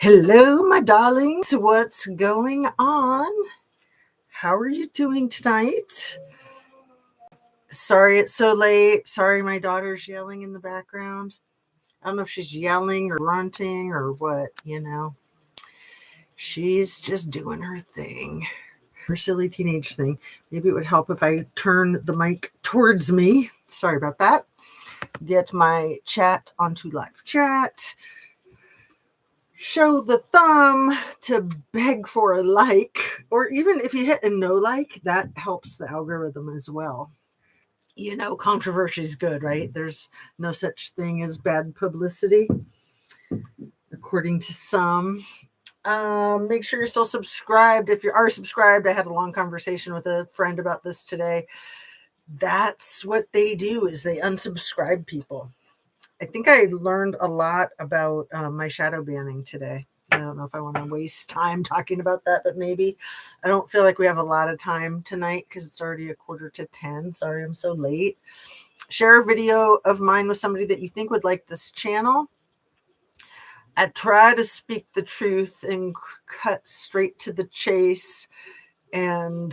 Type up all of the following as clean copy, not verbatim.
Hello, my darlings. What's going on? How are you doing tonight? Sorry it's so late. Sorry my daughter's yelling in the background. I don't know if she's yelling or grunting or what. She's just doing her thing. Her silly teenage thing. Maybe it would help if I turn the mic towards me. Sorry about that. Get my chat onto live chat. Show the thumb to beg for a like, or even if you hit a no like, that helps the algorithm as well. Controversy is good, right? There's no such thing as bad publicity, according to some. Make sure you're still subscribed. If you are subscribed, I had a long conversation with a friend about this today. That's what they do, is they unsubscribe people. I think I learned a lot about my shadow banning today. I don't know if I want to waste time talking about that, but maybe. I don't feel like we have a lot of time tonight because it's already 9:45. Sorry, I'm so late. Share a video of mine with somebody that you think would like this channel. I try to speak the truth and cut straight to the chase and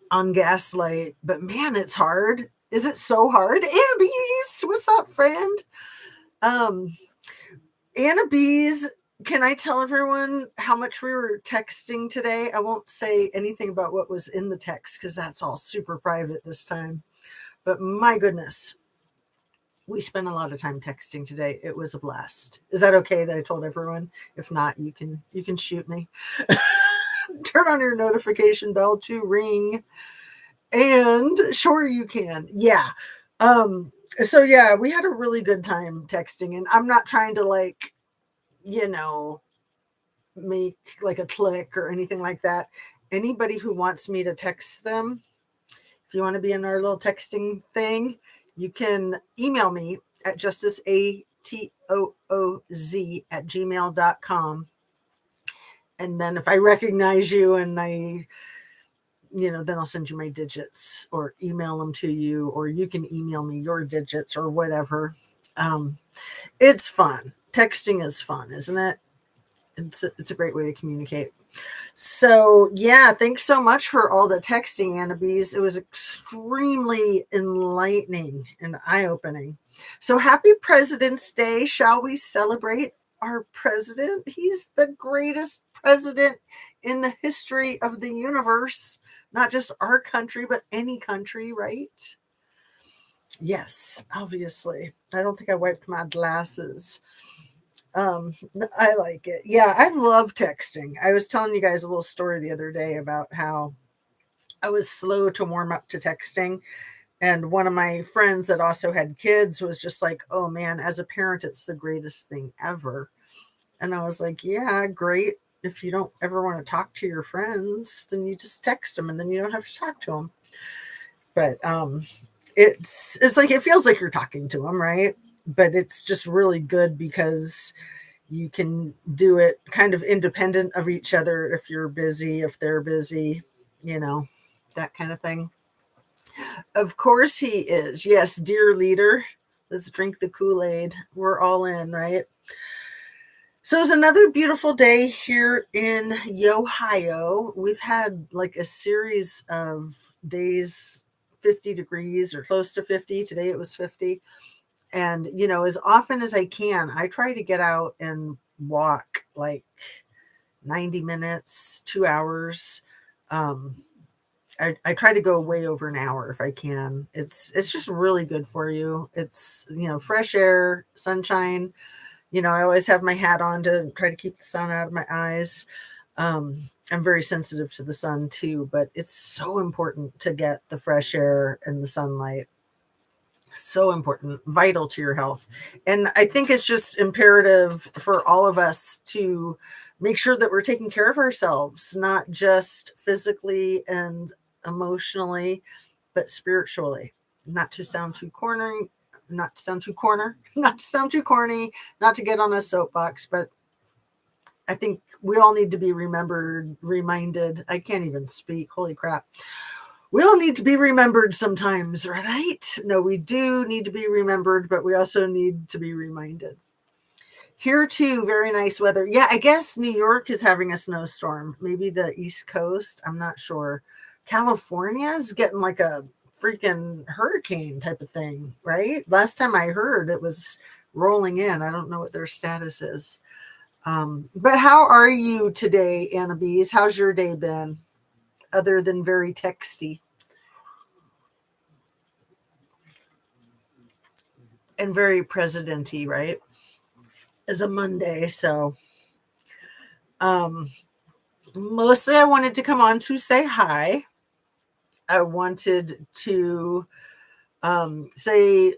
on gaslight, but man, it's hard. Is it so hard? Anna Bees, what's up, friend? Anna Bees, can I tell everyone how much we were texting today? I won't say anything about what was in the text because that's all super private this time. But my goodness, we spent a lot of time texting today. It was a blast. Is that okay that I told everyone? If not, you can shoot me. Turn on your notification bell to ring. And sure you can. Yeah. So yeah, we had a really good time texting, and I'm not trying to make like a click or anything like that. Anybody who wants me to text them, if you want to be in our little texting thing, you can email me at JusticeAtooZ@gmail.com. And then if I recognize you and then I'll send you my digits or email them to you, or you can email me your digits or whatever. It's fun. Texting is fun, isn't it? It's a great way to communicate. So yeah, thanks so much for all the texting, Anna Bees. It was extremely enlightening and eye-opening. So happy President's Day. Shall we celebrate our president? He's the greatest president in the history of the universe. Not just our country, but any country, right? Yes, obviously. I don't think I wiped my glasses. I like it. Yeah, I love texting. I was telling you guys a little story the other day about how I was slow to warm up to texting. And one of my friends that also had kids was just like, oh man, as a parent, it's the greatest thing ever. And I was like, yeah, great. If you don't ever want to talk to your friends, then you just text them and then you don't have to talk to them. But it's like, it feels like you're talking to them, right? But it's just really good because you can do it kind of independent of each other. If you're busy, if they're busy, that kind of thing. Of course he is. Yes, dear leader, let's drink the Kool-Aid. We're all in, right? So it's another beautiful day here in Ohio. We've had like a series of days 50 degrees or close to 50. Today it was 50. And, as often as I can, I try to get out and walk like 90 minutes, 2 hours. I try to go way over an hour if I can. It's just really good for you. It's, fresh air, sunshine. I always have my hat on to try to keep the sun out of my eyes. I'm very sensitive to the sun too, but it's so important to get the fresh air and the sunlight. So important, vital to your health. And I think it's just imperative for all of us to make sure that we're taking care of ourselves, not just physically and emotionally, but spiritually. Not to sound too corny, not to get on a soapbox, but I think we all need to be reminded. I can't even speak. Holy crap. We all need to be remembered sometimes, right? No, we do need to be remembered, but we also need to be reminded. Here too, very nice weather. Yeah, I guess New York is having a snowstorm. Maybe the East Coast. I'm not sure. California's getting like a freaking hurricane type of thing, right? Last time I heard it was rolling in. I don't know what their status is. But how are you today, Anna Bees? How's your day been? Other than very texty and very presidenty, right? It's a Monday, so um mostly I wanted to come on to say hi. I wanted to say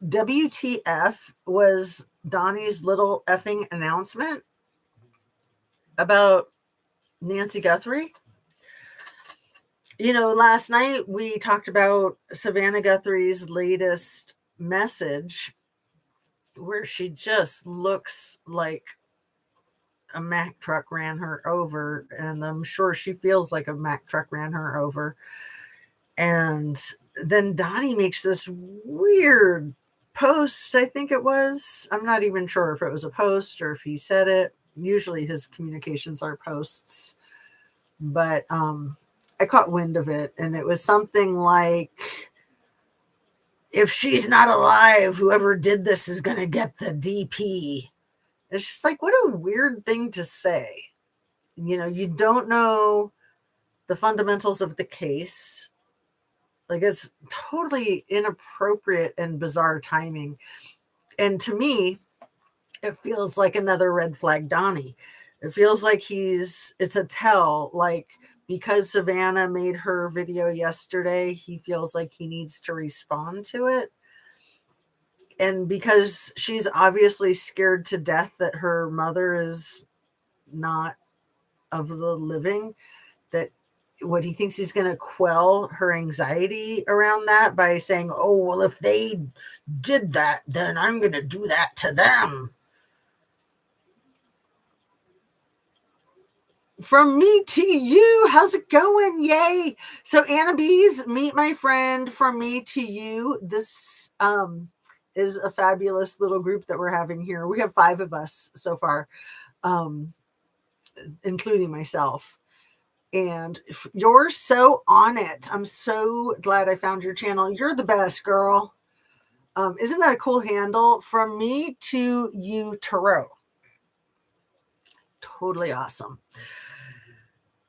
WTF was Donnie's little effing announcement about Nancy Guthrie. You know, last night we talked about Savannah Guthrie's latest message where she just looks like a Mack truck ran her over, and I'm sure she feels like a Mack truck ran her over. And then Donnie makes this weird post, I think it was. I'm not even sure if it was a post or if he said it. Usually his communications are posts. But I caught wind of it, and it was something like, if she's not alive, whoever did this is going to get the DP. It's just like, what a weird thing to say. You know, you don't know the fundamentals of the case. Like, it's totally inappropriate and bizarre timing. And to me, it feels like another red flag Donnie. It feels like it's a tell, like, because Savannah made her video yesterday, he feels like he needs to respond to it. And because she's obviously scared to death that her mother is not of the living, that what he thinks he's going to quell her anxiety around that by saying, oh, well, if they did that, then I'm going to do that to them. From me to you, how's it going? Yay. So Anna Bees, meet my friend. From me to you. This is a fabulous little group that we're having here. We have 5 of us so far, including myself. And you're so on it. I'm so glad I found your channel. You're the best, girl. Isn't that a cool handle? From me to you, Tarot. Totally awesome.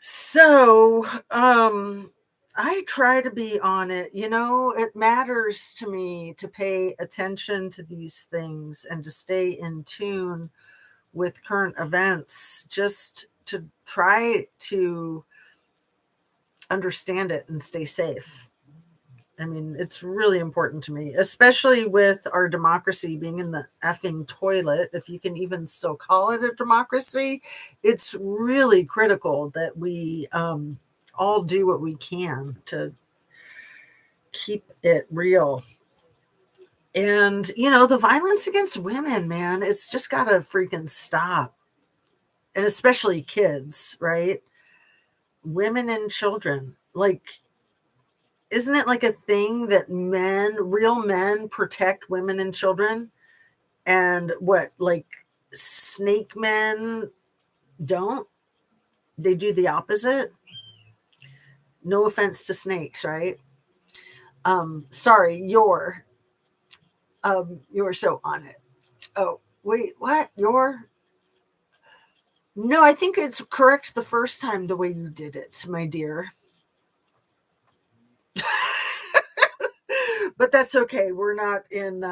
So, I try to be on it. You know, it matters to me to pay attention to these things and to stay in tune with current events, just to try to understand it and stay safe. I mean, it's really important to me, especially with our democracy being in the effing toilet. If you can even still call it a democracy, it's really critical that we all do what we can to keep it real. And, you know, the violence against women, man, it's just got to freaking stop. And especially kids, right? Women and children. Like, isn't it like a thing that real men protect women and children? And what, like, snake men don't? They do the opposite? No offense to snakes, right? Sorry, you're so on it. Oh, wait, what? No, I think it's correct the first time the way you did it, my dear. But that's okay. We're not in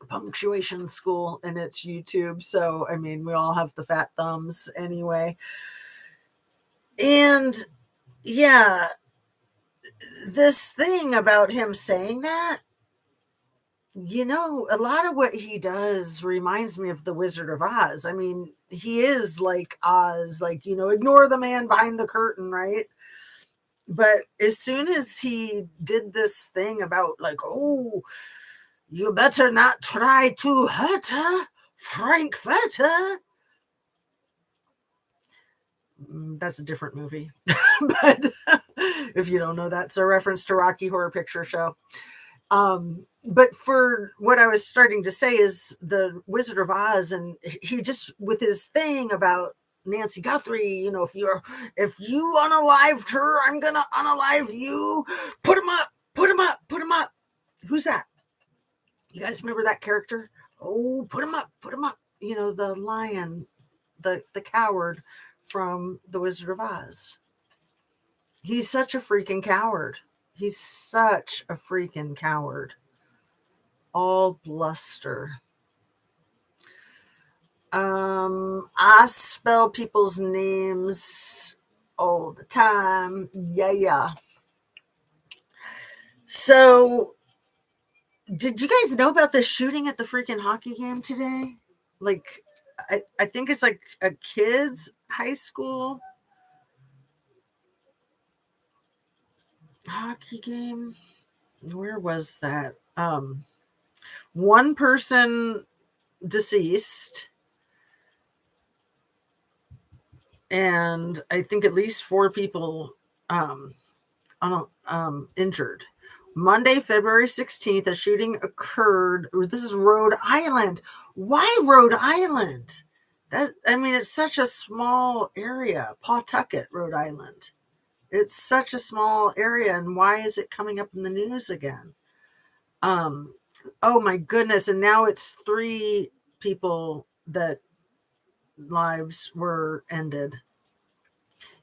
punctuation school and it's YouTube. So, I mean, we all have the fat thumbs anyway. And yeah, this thing about him saying that, you know, a lot of what he does reminds me of the Wizard of Oz. I mean, he is like Oz, like, you know, ignore the man behind the curtain, right? But as soon as he did this thing about, like, oh, you better not try to hurt her, Frankfurter. That's a different movie. But if you don't know, that's a reference to Rocky Horror Picture Show. But for what I was starting to say is the Wizard of Oz, and he just with his thing about Nancy Guthrie, if you unalived her, I'm gonna unalive you. Put him up, put him up, put him up. Who's that? You guys remember that character? Oh, put him up, put him up. The lion, the coward from the Wizard of Oz. He's such a freaking coward. He's such a freaking coward. All bluster. I spell people's names all the time. Yeah. So, did you guys know about the shooting at the freaking hockey game today? Like, I think it's like a kid's high school hockey game. Where was that? One person deceased, and I think at least 4 people injured. Monday, February 16th, a shooting occurred. This is Rhode Island. Why Rhode Island? It's such a small area. Pawtucket, Rhode Island. It's such a small area, and why is it coming up in the news again? Oh my goodness. And now it's 3 people that lives were ended,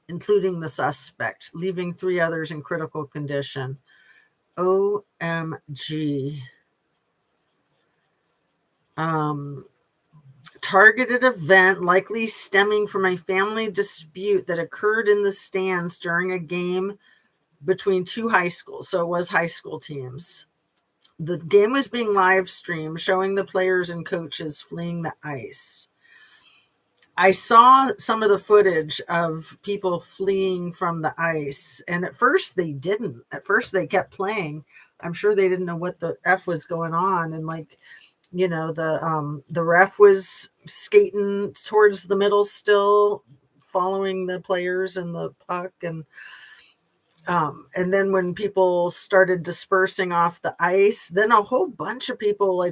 including the suspect, leaving 3 others in critical condition. OMG. Targeted event likely stemming from a family dispute that occurred in the stands during a game between 2 high schools. So it was high school teams. The game was being live streamed, showing the players and coaches fleeing the ice. I saw some of the footage of people fleeing from the ice, and at first they didn't. At first they kept playing. I'm sure they didn't know what the F was going on, and the ref was skating towards the middle still, following the players and the puck, and then when people started dispersing off the ice, then a whole bunch of people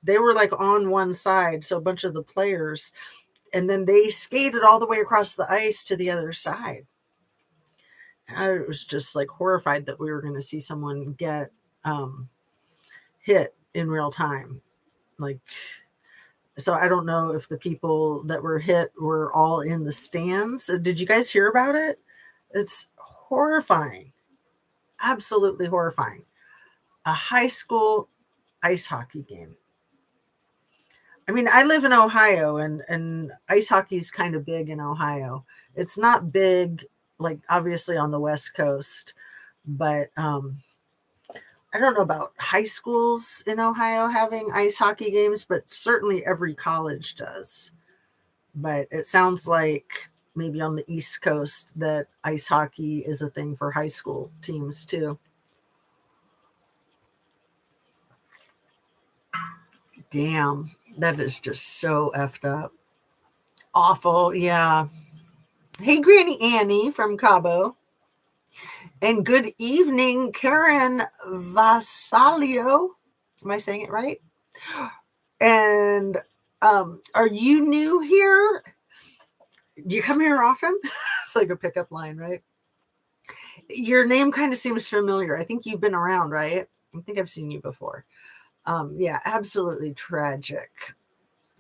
they were on one side, so a bunch of the players, and then they skated all the way across the ice to the other side. And I was just horrified that we were going to see someone get hit in real time. So I don't know if the people that were hit were all in the stands. Did you guys hear about it? It's horrifying. Absolutely horrifying. A high school ice hockey game. I live in Ohio, and ice hockey is kind of big in Ohio. It's not big, obviously on the West Coast, but I don't know about high schools in Ohio having ice hockey games, but certainly every college does. But it sounds like maybe on the East Coast that ice hockey is a thing for high school teams too. Damn, that is just so effed up. Awful, yeah. Hey, Granny Annie from Cabo. And good evening, Karen Vasalio. Am I saying it right? And are you new here? Do you come here often? It's like a pickup line, right? Your name kind of seems familiar. I think you've been around, right? I think I've seen you before. Yeah, absolutely tragic.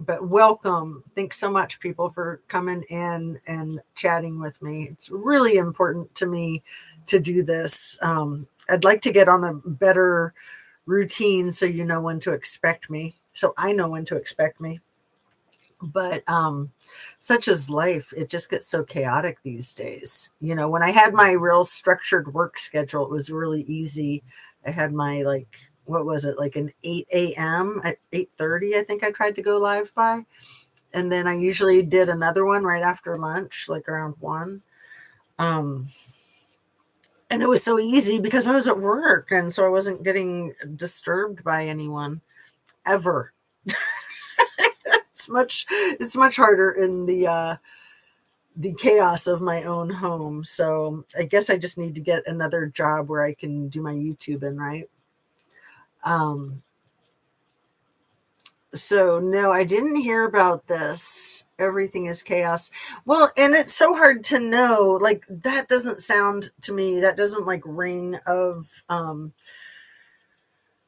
But welcome. Thanks so much, people, for coming in and chatting with me. It's really important to me to do this. I'd like to get on a better routine so you know when to expect me. So I know when to expect me. But such is life. It just gets so chaotic these days. When I had my real structured work schedule, it was really easy. I had my what was it, an 8 a.m. at 8:30, I think I tried to go live by. And then I usually did another one right after lunch, around 1. And it was so easy because I was at work, and so I wasn't getting disturbed by anyone ever. It's much harder in the chaos of my own home. So I guess I just need to get another job where I can do my YouTubing, right? So no, I didn't hear about this. Everything is chaos. Well, and it's so hard to know. Like that doesn't sound to me, that doesn't like ring of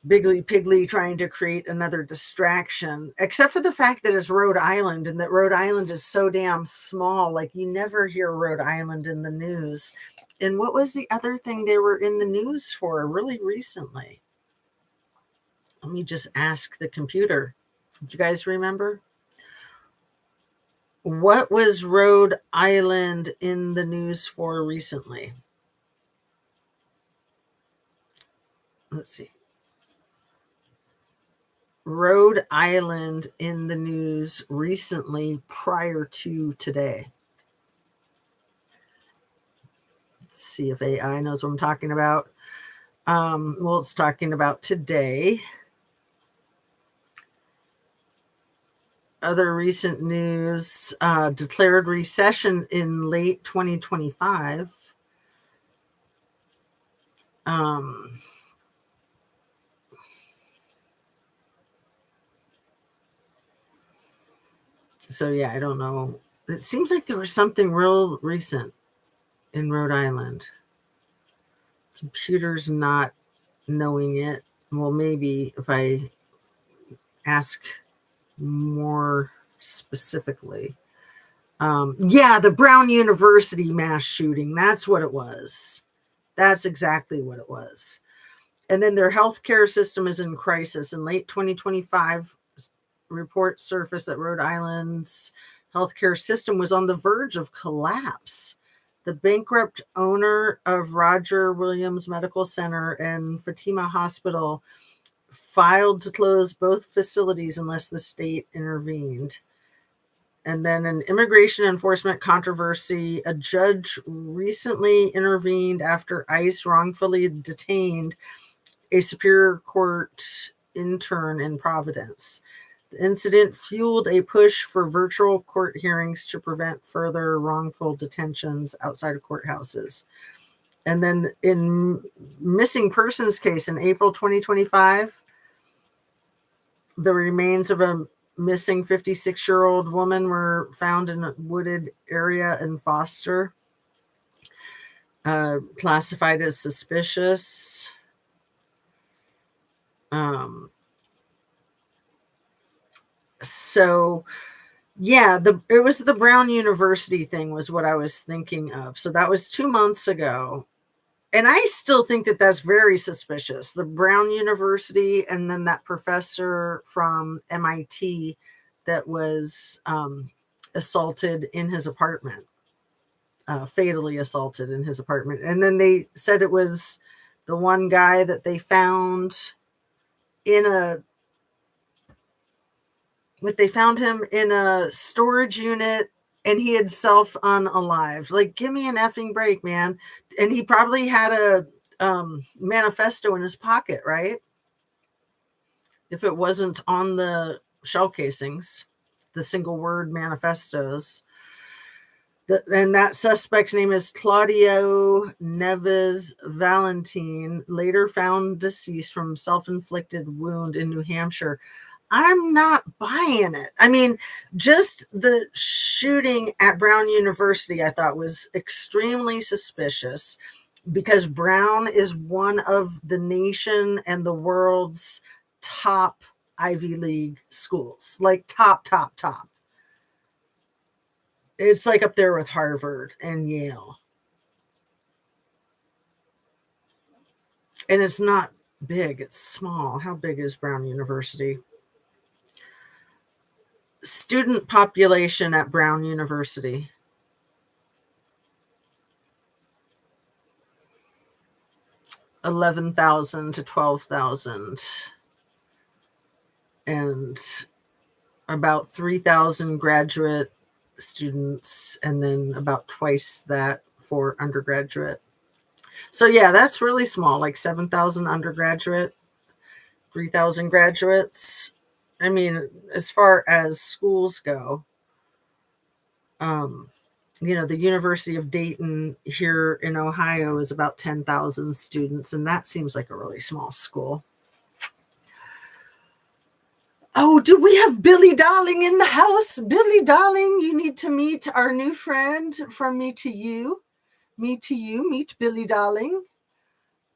Biggly Piggly trying to create another distraction, except for the fact that it's Rhode Island and that Rhode Island is so damn small. Like you never hear Rhode Island in the news. And what was the other thing they were in the news for really recently? Let me just ask the computer. Do you guys remember? What was Rhode Island in the news for recently? Let's see. Rhode Island in the news recently prior to today. Let's see if AI knows what I'm talking about. Well, it's talking about today. Other recent news, declared recession in late 2025. So yeah, I don't know. It seems like there was something real recent in Rhode Island. Computer's not knowing it. Well, maybe if I ask more specifically. Yeah, the Brown University mass shooting. That's what it was. That's exactly what it was. And then their healthcare system is in crisis. In late 2025, reports surfaced that Rhode Island's healthcare system was on the verge of collapse. The bankrupt owner of Roger Williams Medical Center and Fatima Hospital filed to close both facilities unless the state intervened. And then an immigration enforcement controversy. A judge recently intervened after ICE wrongfully detained a Superior Court intern in Providence. The incident fueled a push for virtual court hearings to prevent further wrongful detentions outside of courthouses. And then in missing persons case in April 2025, the remains of a missing 56-year-old woman were found in a wooded area in Foster, classified as suspicious. So yeah, it was the Brown University thing was what I was thinking of. So that was 2 months ago. And I still think that that's very suspicious. The Brown University and then that professor from MIT that was assaulted in his apartment, fatally assaulted in his apartment. And then they said it was the one guy that they found in a they found him in a storage unit and he had self-unalived. Like, give me an effing break, man. And he probably had a manifesto in his pocket, right? If it wasn't on the shell casings, the single word manifestos. And that suspect's name is Claudio Neves Valentin, later found deceased from self-inflicted wound in New Hampshire. I'm not buying it. I mean, just the shooting at Brown University, I thought was extremely suspicious because Brown is one of the nation and the world's top Ivy League schools, like top. It's like up there with Harvard and Yale. And it's not big, it's small. How big is Brown University? Student population at Brown University. $11,000 to $12,000. And about 3,000 graduate students, and then about twice that for undergraduate. So yeah, that's really small, like 7,000 undergraduate, 3,000 graduates. I mean, as far as schools go, the University of Dayton here in Ohio is about 10,000 students, and that seems like a really small school. Oh, do we have Billy Darling in the house? Billy Darling, you need to meet our new friend from Me to You. Me to You, meet Billy Darling.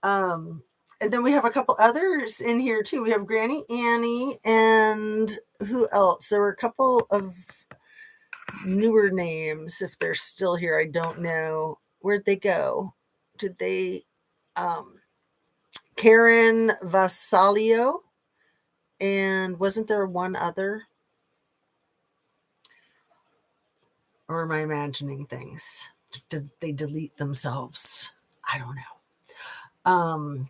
And then we have a couple others in here too. We have Granny Annie and who else? There were a couple of newer names. If they're still here, I don't know. Where'd they go? Did they? Karen Vassalio, and wasn't there one other? Or am I imagining things? Did they delete themselves? I don't know.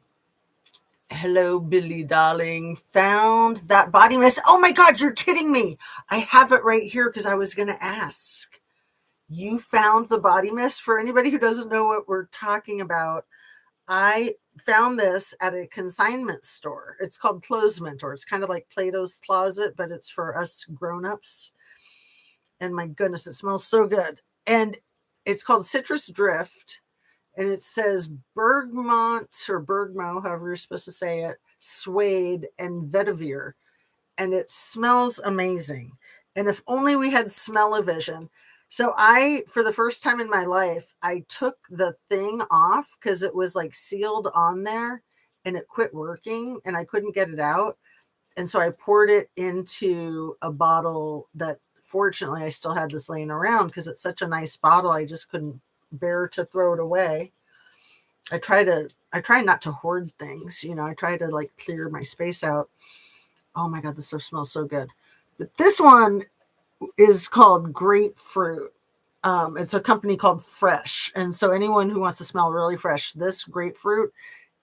Hello, Billy Darling. Found that body mist. Oh my God, you're kidding me. I have it right here because I was going to ask. You found the body mist? For anybody who doesn't know what we're talking about, I found this at a consignment store. It's called Clothes Mentor. It's kind of like Plato's Closet, but it's for us grown-ups. And my goodness, it smells so good. And it's called Citrus Drift. And it says Bergamot or Bergamo, however you're supposed to say it, suede, and vetiver. And it smells amazing. And if only we had smell-o-vision. So for the first time in my life, I took the thing off because it was like sealed on there and it quit working and I couldn't get it out. And so I poured it into a bottle that fortunately I still had this laying around because it's such a nice bottle. I just couldn't bear to throw it away. I try not to hoard things. I try to like clear my space out. Oh my God, this stuff smells so good. But this one is called Grapefruit. It's a company called Fresh. And so anyone who wants to smell really fresh, this grapefruit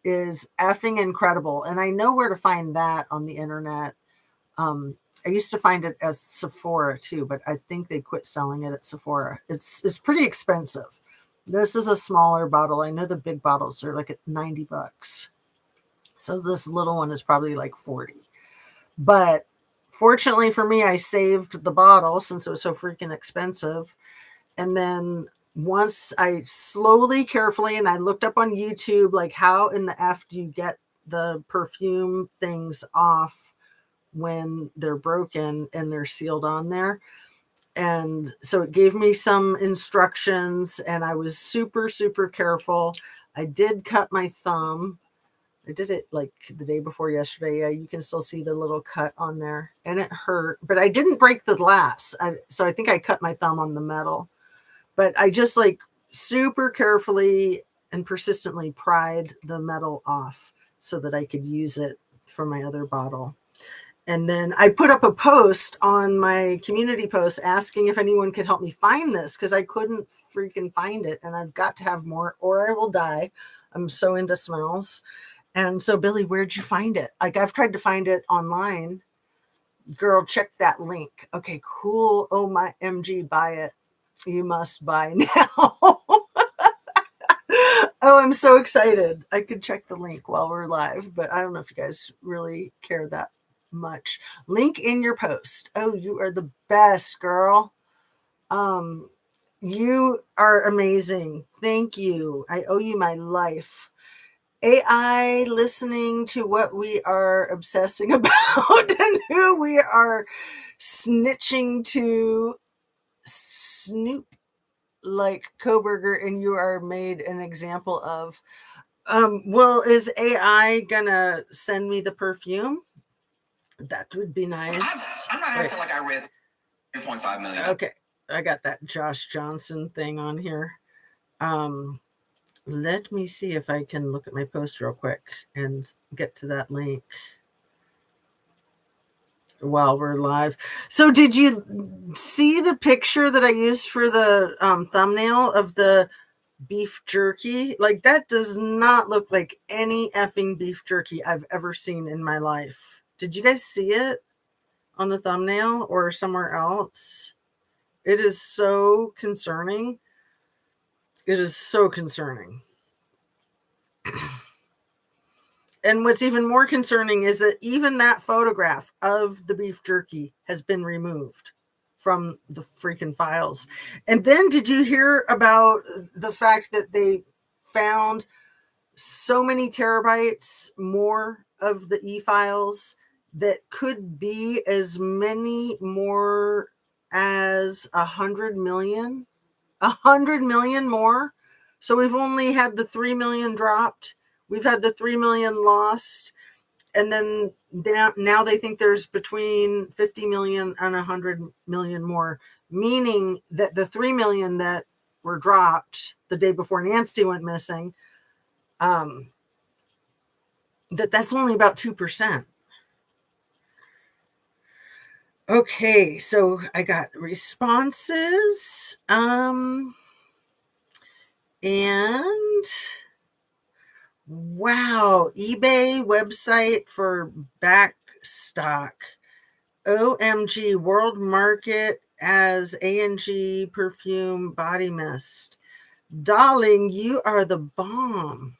is effing incredible. And I know where to find that on the internet. I used to find it as Sephora too, but I think they quit selling it at Sephora. It's pretty expensive. This is a smaller bottle. I know the big bottles are like at $90. So this little one is probably like 40. But fortunately for me, I saved the bottle since it was so freaking expensive. And then once I slowly, carefully, and I looked up on YouTube, like how in the F do you get the perfume things off when they're broken and they're sealed on there. And so it gave me some instructions and I was super, super careful. I did cut my thumb. I did it like the day before yesterday. Yeah, you can still see the little cut on there and it hurt, but I didn't break the glass. So I think I cut my thumb on the metal, but I just like super carefully and persistently pried the metal off so that I could use it for my other bottle. And then I put up a post on my community post asking if anyone could help me find this because I couldn't freaking find it. And I've got to have more or I will die. I'm so into smells. And so, Billy, where'd you find it? Like, I've tried to find it online. Girl, check that link. Okay, cool. Oh, my MG, buy it. You must buy now. Oh, I'm so excited. I could check the link while we're live, but I don't know if you guys really care that much. Link in your post. Oh, you are the best, girl. You are amazing. Thank you. I owe you my life. AI listening to what we are obsessing about and who we are snitching to. Snoop like Koberger, and you are made an example of. Well, is AI gonna send me the perfume? That would be nice. I'm not acting like I read 3.5 million. Okay, I got that Josh Johnson thing on here. Let me see if I can look at my post real quick and get to that link while we're live. So did you see the picture that I used for the thumbnail of the beef jerky? Like, that does not look like any effing beef jerky I've ever seen in my life. Did you guys see it on the thumbnail or somewhere else? It is so concerning. It is so concerning. And what's even more concerning is that even that photograph of the beef jerky has been removed from the freaking files. And then did you hear about the fact that they found so many terabytes more of the e-files that could be as many more as 100 million. 100 million more. So we've only had the 3 million dropped. We've had the 3 million lost. And then now they think there's between 50 million and 100 million more, meaning that the 3 million that were dropped the day before Nancy went missing, that's only about 2%. Okay, so I got responses. And wow, eBay website for back stock. OMG, world market as A&G perfume body mist. Darling, you are the bomb.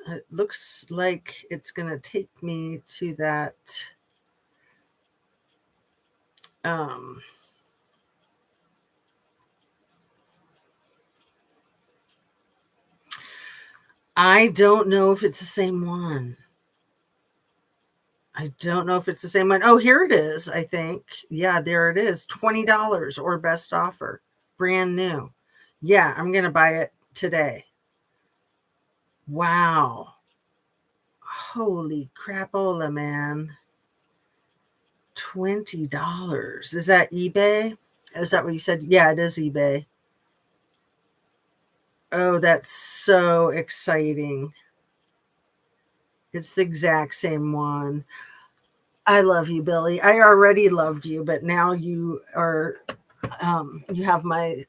It looks like it's going to take me to that. I don't know if it's the same one. I don't know if it's the same one. Oh, here it is, I think. Yeah, there it is. $20 or best offer. Brand new. Yeah, I'm going to buy it today. Wow. Holy crapola, man. $20. Is that eBay? Is that what you said? Yeah, it is eBay. Oh, that's so exciting. It's the exact same one. I love you, Billy. I already loved you, but now you are, you have my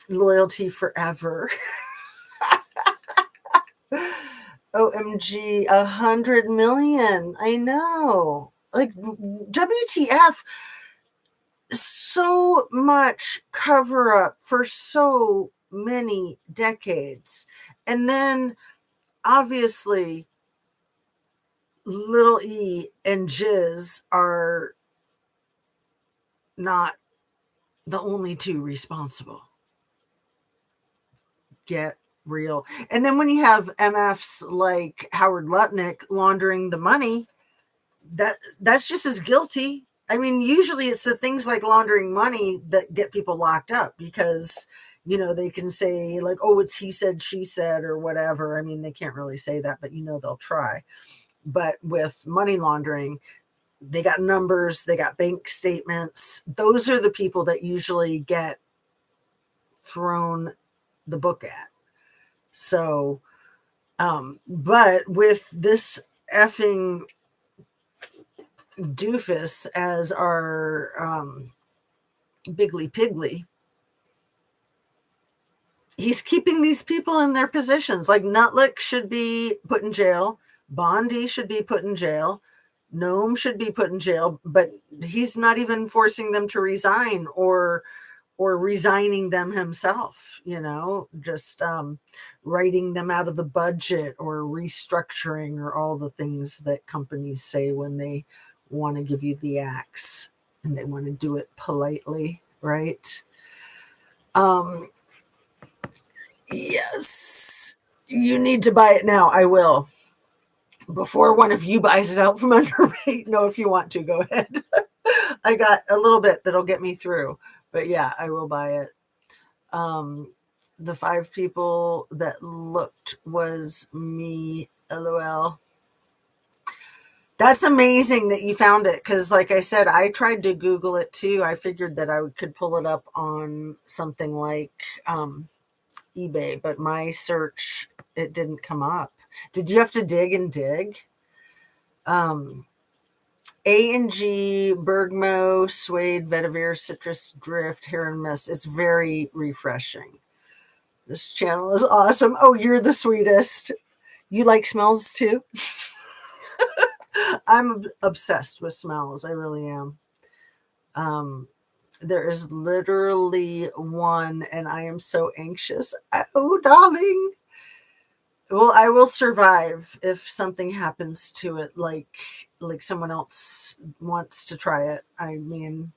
loyalty forever. OMG, 100 million. I know. Like, WTF. So much cover up for so many decades. And then obviously little E and Jizz are not the only two responsible. Get real. And then when you have MFs like Howard Lutnick laundering the money, that's just as guilty. I mean, usually it's the things like laundering money that get people locked up because, you know, they can say like, oh, it's he said, she said, or whatever. I mean, they can't really say that, but you know, they'll try. But with money laundering, they got numbers, they got bank statements. Those are the people that usually get thrown the book at. So, but with this effing doofus as our Biggly Piggly, he's keeping these people in their positions. Like Nutlick should be put in jail. Bondi should be put in jail. Gnome should be put in jail, but he's not even forcing them to resign or resigning them himself, you know, just writing them out of the budget or restructuring or all the things that companies say when they want to give you the axe and they want to do it politely, right? Yes, you need to buy it now. I will. Before one of you buys it out from under me. No, if you want to, go ahead. I got a little bit that'll get me through, but yeah, I will buy it. The 5 people that looked was me, LOL. That's amazing that you found it because, like I said, I tried to Google it too. I figured that I could pull it up on something like eBay, but my search, it didn't come up. Did you have to dig and dig? A&G, Bergamo, Suede, Vetiver, Citrus, Drift, Hair and Mist. It's very refreshing. This channel is awesome. Oh, you're the sweetest. You like smells too? I'm obsessed with smells. I really am. There is literally one, and I am so anxious. Oh, darling. Well, I will survive if something happens to it, like someone else wants to try it. I mean,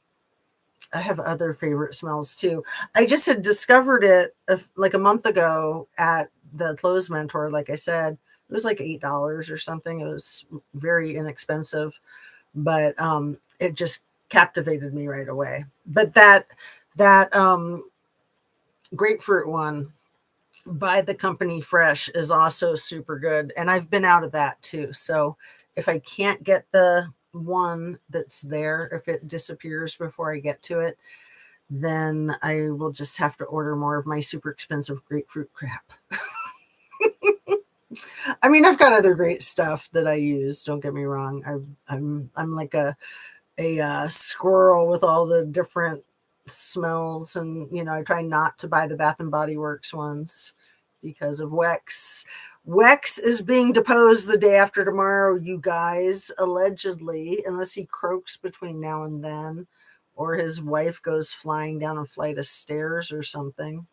I have other favorite smells too. I just had discovered it like a month ago at the Clothes Mentor, like I said, It was like $8 or something. It was very inexpensive, but it just captivated me right away. But that grapefruit one by the company Fresh is also super good, and I've been out of that too. So if I can't get the one that's there, if it disappears before I get to it, then I will just have to order more of my super expensive grapefruit crap. I mean, I've got other great stuff that I use. Don't get me wrong. I'm like a squirrel with all the different smells, and I try not to buy the Bath and Body Works ones because of Wex. Wex is being deposed the day after tomorrow, you guys, allegedly, unless he croaks between now and then, or his wife goes flying down a flight of stairs or something.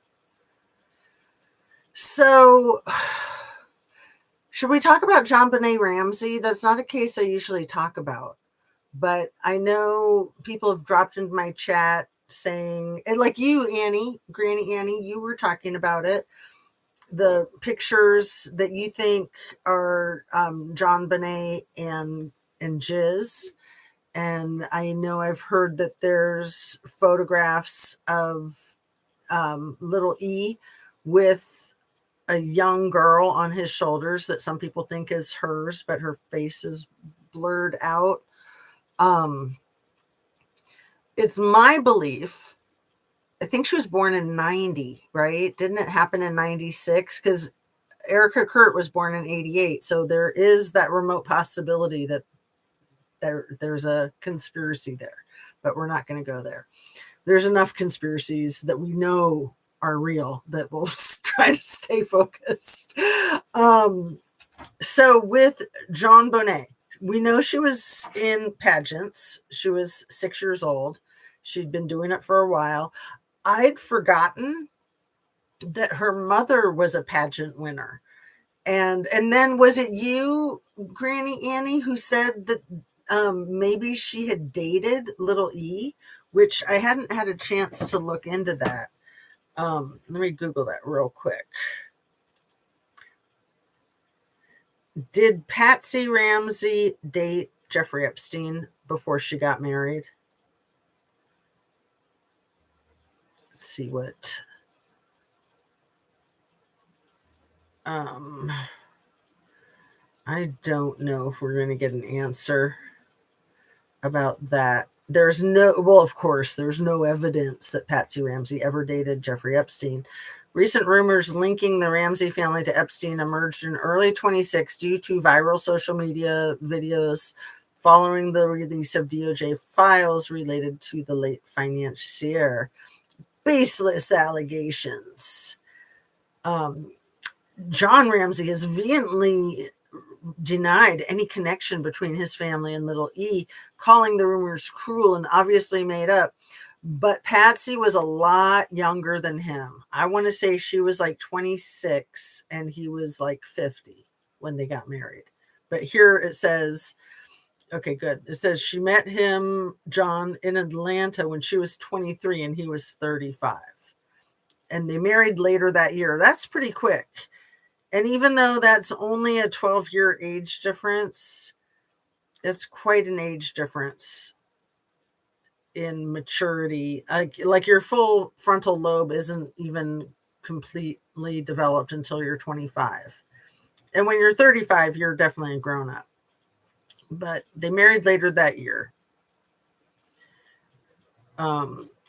So, should we talk about JonBenet Ramsey? That's not a case I usually talk about, but I know people have dropped into my chat saying, and like you, Annie, Granny Annie, you were talking about it, the pictures that you think are JonBenet and Jiz. And I know I've heard that there's photographs of little E with a young girl on his shoulders that some people think is hers, but her face is blurred out. It's my belief, I think she was born in 90, right? Didn't it happen in 96? Because Erica Kurt was born in 88. So there is that remote possibility that there's a conspiracy there, but we're not going to go there. There's enough conspiracies that we know are real that we'll try to stay focused. So with JonBenet, we know she was in pageants. She was 6 years old. She'd been doing it for a while. I'd forgotten that her mother was a pageant winner. And then was it you, Granny Annie, who said that maybe she had dated little E, which I hadn't had a chance to look into that. Let me Google that real quick. Did Patsy Ramsey date Jeffrey Epstein before she got married? Let's see what. I don't know if we're going to get an answer about that. Of course, there's no evidence that Patsy Ramsey ever dated Jeffrey Epstein. Recent rumors linking the Ramsey family to Epstein emerged in early 26 due to viral social media videos following the release of DOJ files related to the late financier. Baseless allegations. John Ramsey has vehemently denied any connection between his family and little E, calling the rumors cruel and obviously made up. But Patsy was a lot younger than him. I want to say she was like 26 and he was like 50 when they got married. But here it says, okay, good. It says she met him, John, in Atlanta when she was 23 and he was 35. And they married later that year. That's pretty quick. And even though that's only a 12-year age difference, it's quite an age difference in maturity. Like your full frontal lobe isn't even completely developed until you're 25. And when you're 35, you're definitely a grown up. But they married later that year.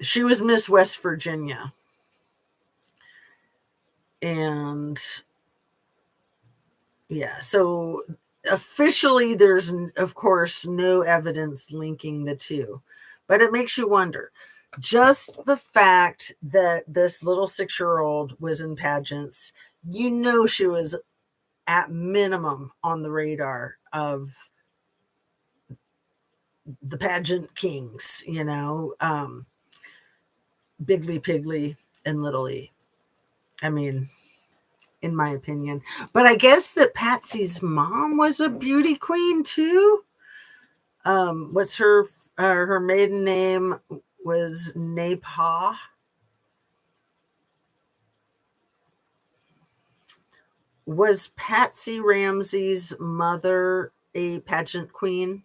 She was Miss West Virginia. And yeah, so officially there's, of course, no evidence linking the two. But it makes you wonder. Just the fact that this little 6-year-old was in pageants, she was at minimum on the radar of the pageant kings, Bigly Piggly and Little E. I mean, in my opinion. But I guess that Patsy's mom was a beauty queen too. What's her maiden name was Napa. Was Patsy Ramsey's mother a pageant queen?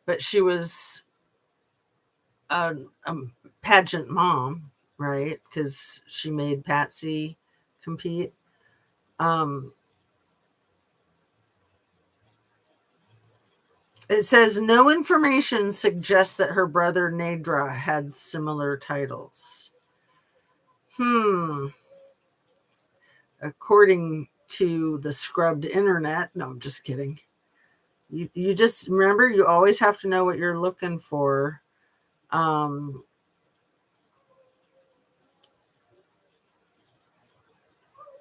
But she was a pageant mom, right? Because she made Patsy compete. It says no information suggests that her brother Nadra had similar titles. According to the scrubbed internet, no, I'm just kidding. You just remember, you always have to know what you're looking for.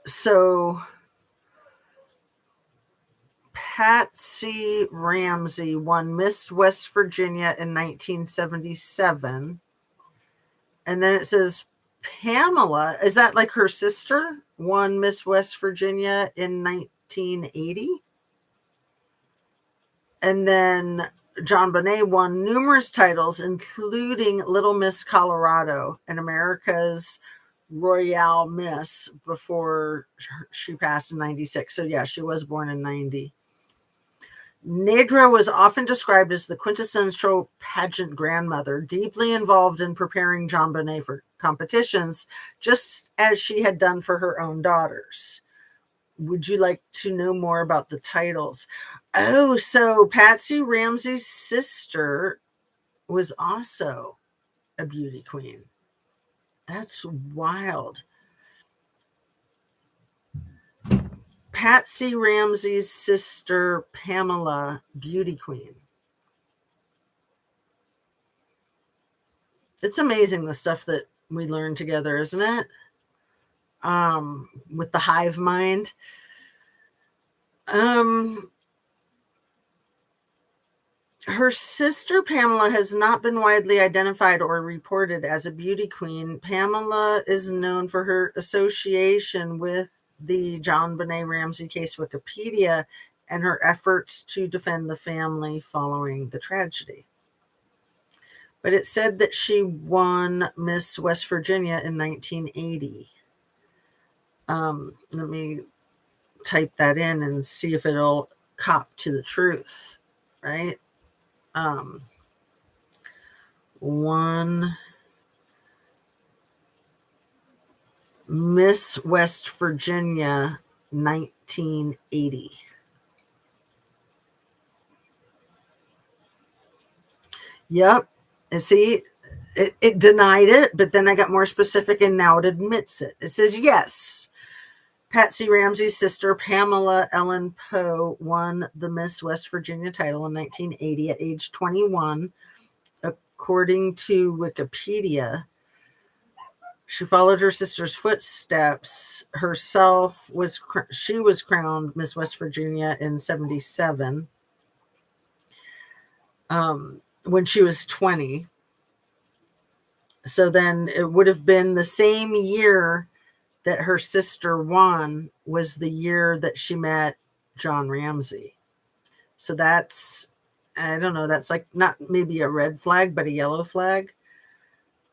So Patsy Ramsey won Miss West Virginia in 1977. And then it says Pamela, is that like her sister, won Miss West Virginia in 1980? And then JonBenet won numerous titles, including Little Miss Colorado and America's Royale Miss before she passed in 96. So yeah, she was born in 90. Nadra was often described as the quintessential pageant grandmother, deeply involved in preparing JonBenet for competitions, just as she had done for her own daughters. Would you like to know more about the titles? Oh, so Patsy Ramsey's sister was also a beauty queen. That's wild. Patsy Ramsey's sister, Pamela, beauty queen. It's amazing the stuff that we learn together, isn't it? With the hive mind. Her sister Pamela has not been widely identified or reported as a beauty queen. Pamela is known for her association with the JonBenet Ramsey case Wikipedia and her efforts to defend the family following the tragedy. But it said that she won Miss West Virginia in 1980. Let me type that in and see if it'll cop to the truth, right? Won Miss West Virginia 1980. Yep. And see, it denied it, but then I got more specific and now it admits it. It says, yes, Patsy Ramsey's sister, Pamela Ellen Poe, won the Miss West Virginia title in 1980 at age 21. According to Wikipedia, she followed her sister's footsteps. She was crowned Miss West Virginia in 77 when she was 20. So then it would have been the same year that her sister won was the year that she met John Ramsey. So that's, I don't know, that's like not maybe a red flag, but a yellow flag.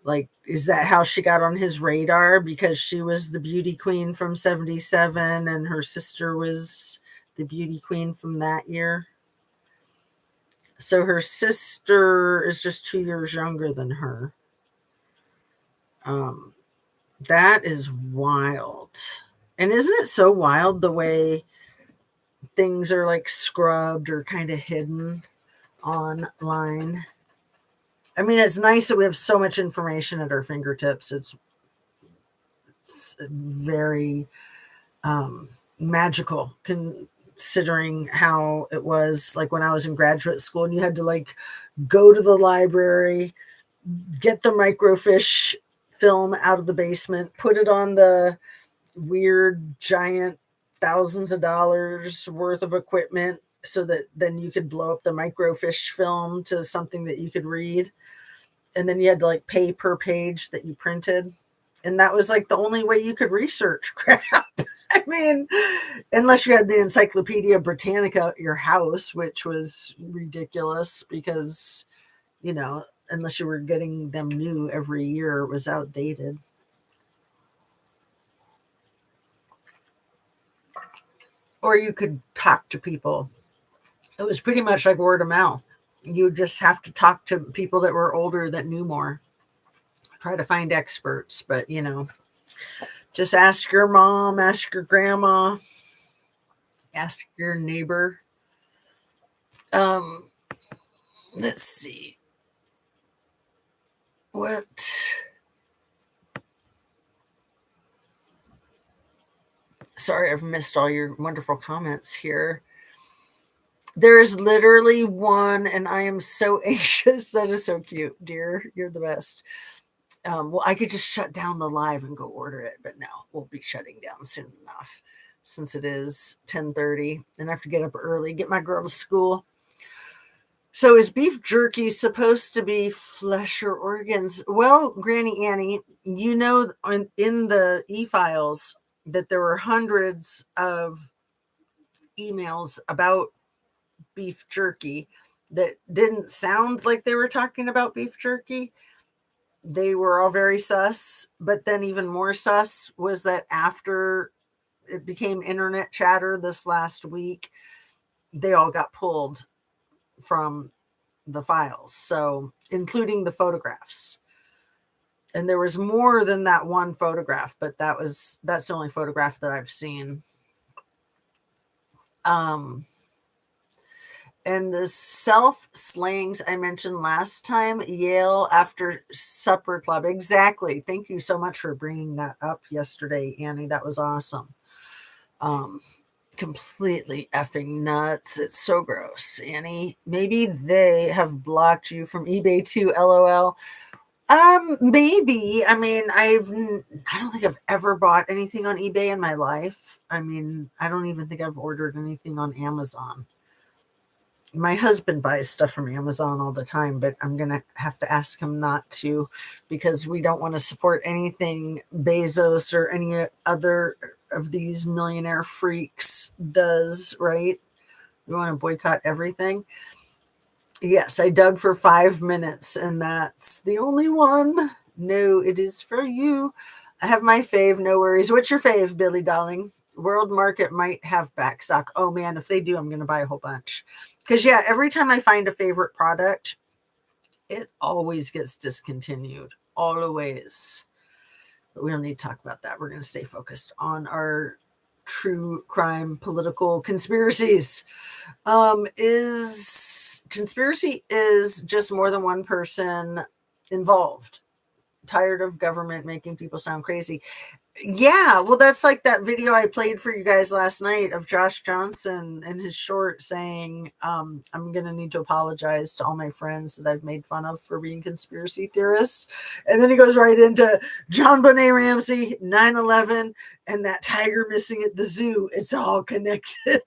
Like, is that how she got on his radar? Because she was the beauty queen from 77 and her sister was the beauty queen from that year. So her sister is just 2 years younger than her. That is wild. And isn't it so wild the way things are like scrubbed or kind of hidden online? I mean, it's nice that we have so much information at our fingertips. It's very magical considering how it was like when I was in graduate school and you had to like go to the library, get the microfiche film out of the basement, put it on the weird giant thousands of dollars worth of equipment so that then you could blow up the microfiche film to something that you could read. And then you had to like pay per page that you printed. And that was like the only way you could research crap. I mean, unless you had the Encyclopedia Britannica at your house, which was ridiculous because, you know, unless you were getting them new every year, it was outdated. or you could talk to people. It was pretty much like word of mouth. You just have to talk to people that were older that knew more. Try to find experts, but just ask your mom, ask your grandma, ask your neighbor. Let's see. What? Sorry, I've missed all your wonderful comments here. There's literally one, and I am so anxious. That is so cute, dear. You're the best. Well, I could just shut down the live and go order it, but no, we'll be shutting down soon enough since it is 10:30 and I have to get up early, get my girl to school. So is beef jerky supposed to be flesh or organs? Well, Granny Annie, in the e-files that there were hundreds of emails about beef jerky that didn't sound like they were talking about beef jerky. They were all very sus, but then even more sus was that after it became internet chatter this last week, they all got pulled from the files, so including the photographs. And there was more than that one photograph, but that's the only photograph that I've seen. And the self-slayings I mentioned last time, Yale After Supper Club. Exactly. Thank you so much for bringing that up yesterday, Annie. That was awesome. Completely effing nuts. It's so gross, Annie. Maybe they have blocked you from eBay too, LOL. Maybe. I mean, I don't think I've ever bought anything on eBay in my life. I mean, I don't even think I've ordered anything on Amazon. My husband buys stuff from Amazon all the time, but I'm going to have to ask him not to because we don't want to support anything Bezos or any other of these millionaire freaks does, right? We want to boycott everything. Yes, I dug for 5 minutes and that's the only one. No, it is for you. I have my fave, no worries. What's your fave, Billy darling? World Market might have backstock. Oh man, if they do, I'm going to buy a whole bunch. Because yeah, every time I find a favorite product, it always gets discontinued. Always. But we don't need to talk about that. We're going to stay focused on our true crime political conspiracies. Conspiracy is just more than one person involved. Tired of government making people sound crazy. Yeah, well, that's like that video I played for you guys last night of Josh Johnson and his short saying, I'm going to need to apologize to all my friends that I've made fun of for being conspiracy theorists. And then he goes right into John Bonet Ramsey, 9/11, and that tiger missing at the zoo. It's all connected.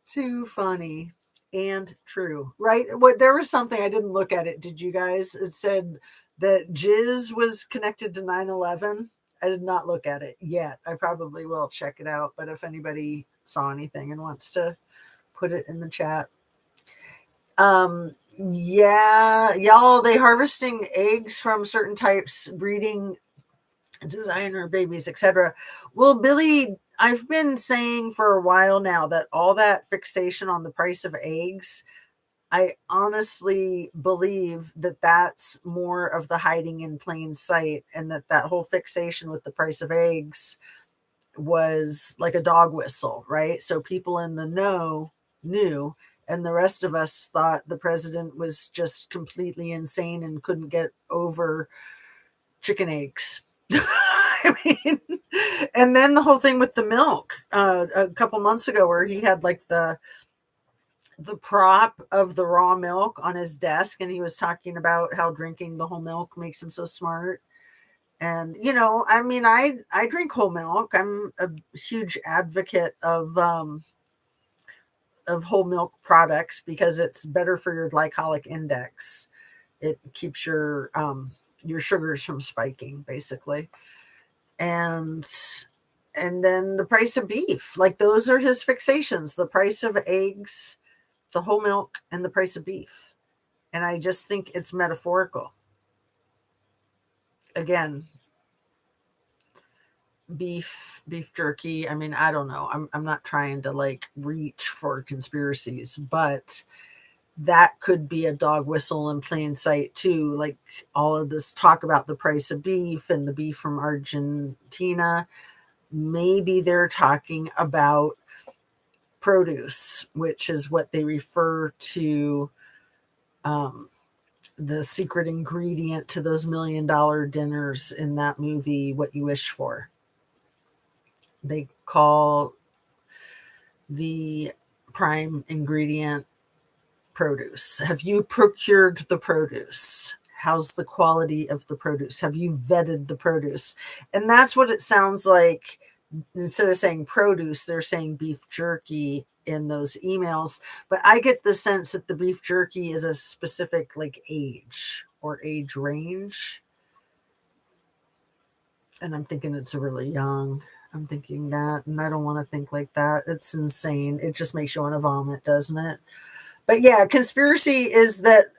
Too funny and true, right? What there was something I didn't look at it. Did you guys? It said that Jizz was connected to 9/11. I did not look at it yet. I probably will check it out. But if anybody saw anything and wants to put it in the chat. Yeah, y'all, they harvesting eggs from certain types, breeding designer babies, etc. Well, Billy, I've been saying for a while now that all that fixation on the price of eggs, I honestly believe that that's more of the hiding in plain sight, and that whole fixation with the price of eggs was like a dog whistle, right? So people in the know knew, and the rest of us thought the president was just completely insane and couldn't get over chicken eggs. I mean, and then the whole thing with the milk a couple months ago where he had like the prop of the raw milk on his desk and he was talking about how drinking the whole milk makes him so smart. And I mean, I drink whole milk. I'm a huge advocate of whole milk products because it's better for your glycemic index. It keeps your sugars from spiking, basically. And then the price of beef, like those are his fixations: the price of eggs, the whole milk, and the price of beef. And I just think it's metaphorical. Again, beef jerky. I mean, I don't know. I'm not trying to like reach for conspiracies, but that could be a dog whistle in plain sight too. Like all of this talk about the price of beef and the beef from Argentina. Maybe they're talking about produce, which is what they refer to, the secret ingredient to those $1 million dinners in that movie, What You Wish For. They call the prime ingredient produce. Have you procured the produce? How's the quality of the produce? Have you vetted the produce? And that's what it sounds like. Instead of saying produce, they're saying beef jerky in those emails. But I get the sense that the beef jerky is a specific like age or age range. And I'm thinking it's really young. I'm thinking that, and I don't want to think like that. It's insane. It just makes you want to vomit, doesn't it? But yeah, conspiracy is that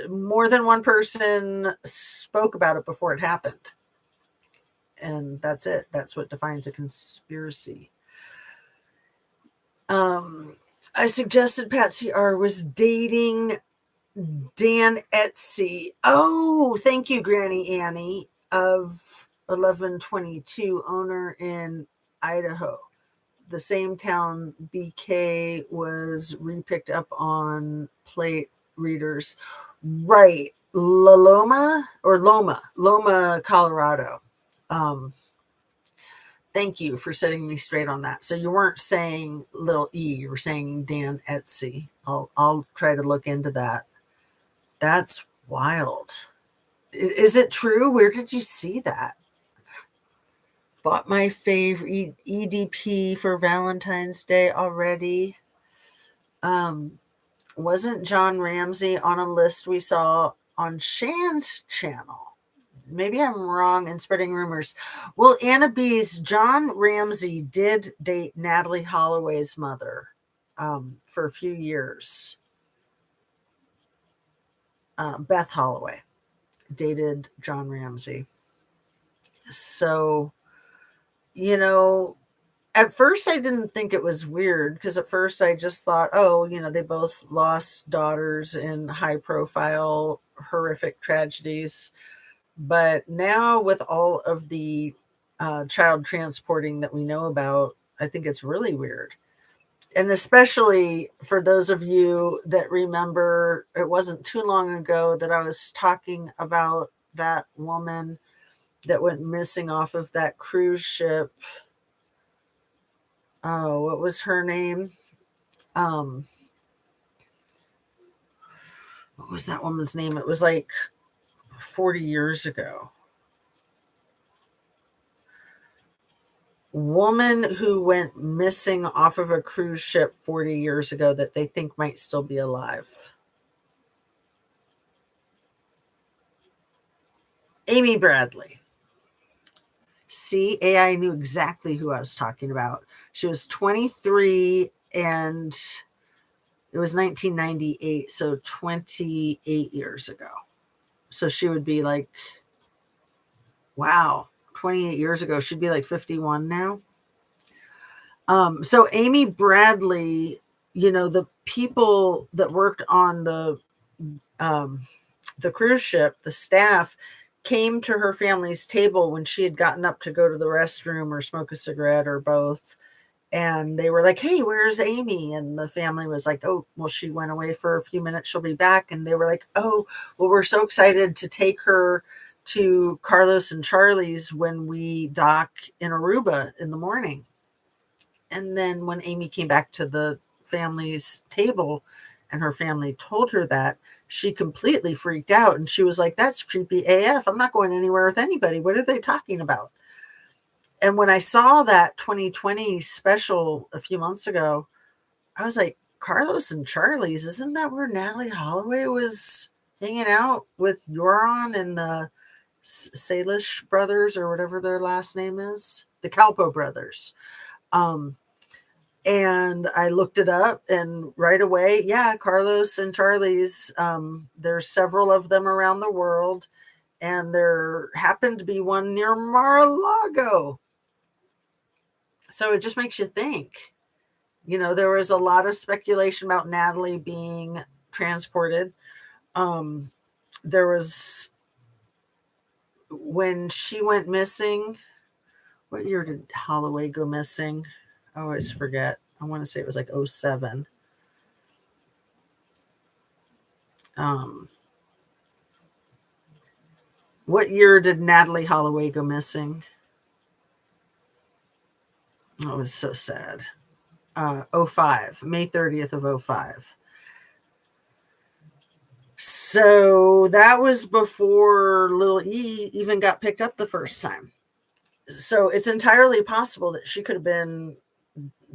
more than one person spoke about it before it happened. And that's it. That's what defines a conspiracy. I suggested Patsy R was dating Dan Etsy. Oh, thank you, Granny Annie of 1122, owner in Idaho, the same town BK was repicked up on plate readers. Right. Loma, Colorado. Thank you for setting me straight on that. So you weren't saying little E, you were saying Dan Etsy. I'll try to look into that. That's wild. Is it true? Where did you see that? Bought my favorite EDP for Valentine's Day already. Wasn't John Ramsey on a list we saw on Shan's channel? Maybe I'm wrong in spreading rumors. Well, Anna B's John Ramsey did date Natalie Holloway's mother for a few years. Beth Holloway dated John Ramsey. So, at first I didn't think it was weird because at first I just thought, oh, they both lost daughters in high profile, horrific tragedies. But now with all of the child transporting that we know about, I think it's really weird. And especially for those of you that remember, it wasn't too long ago that I was talking about that woman that went missing off of that cruise ship. Oh, what was her name? What was that woman's name? It was like 40 years ago. Woman who went missing off of a cruise ship 40 years ago that they think might still be alive. Amy Bradley. See, AI knew exactly who I was talking about. She was 23 and it was 1998, so 28 years ago. So she would be like, wow, 28 years ago. She'd be like 51 now. So Amy Bradley, the people that worked on the cruise ship, the staff, came to her family's table when she had gotten up to go to the restroom or smoke a cigarette or both. And they were like, hey, where's Amy? And the family was like, oh, well, she went away for a few minutes. She'll be back. And they were like, oh, well, we're so excited to take her to Carlos and Charlie's when we dock in Aruba in the morning. And then when Amy came back to the family's table and her family told her that, she completely freaked out. And she was like, that's creepy AF. I'm not going anywhere with anybody. What are they talking about? And when I saw that 2020 special a few months ago, I was like, Carlos and Charlie's, isn't that where Natalie Holloway was hanging out with Euron and the Salish brothers or whatever their last name is? The Calpo brothers. And I looked it up and right away, yeah, Carlos and Charlie's, there's several of them around the world. And there happened to be one near Mar-a-Lago. So it just makes you think. There was a lot of speculation about Natalie being transported. There was, when she went missing, what year did Holloway go missing? I always forget. I want to say it was like 07. What year did Natalie Holloway go missing? That was so sad. 05, May 30th of 05. So that was before little E even got picked up the first time. So it's entirely possible that she could have been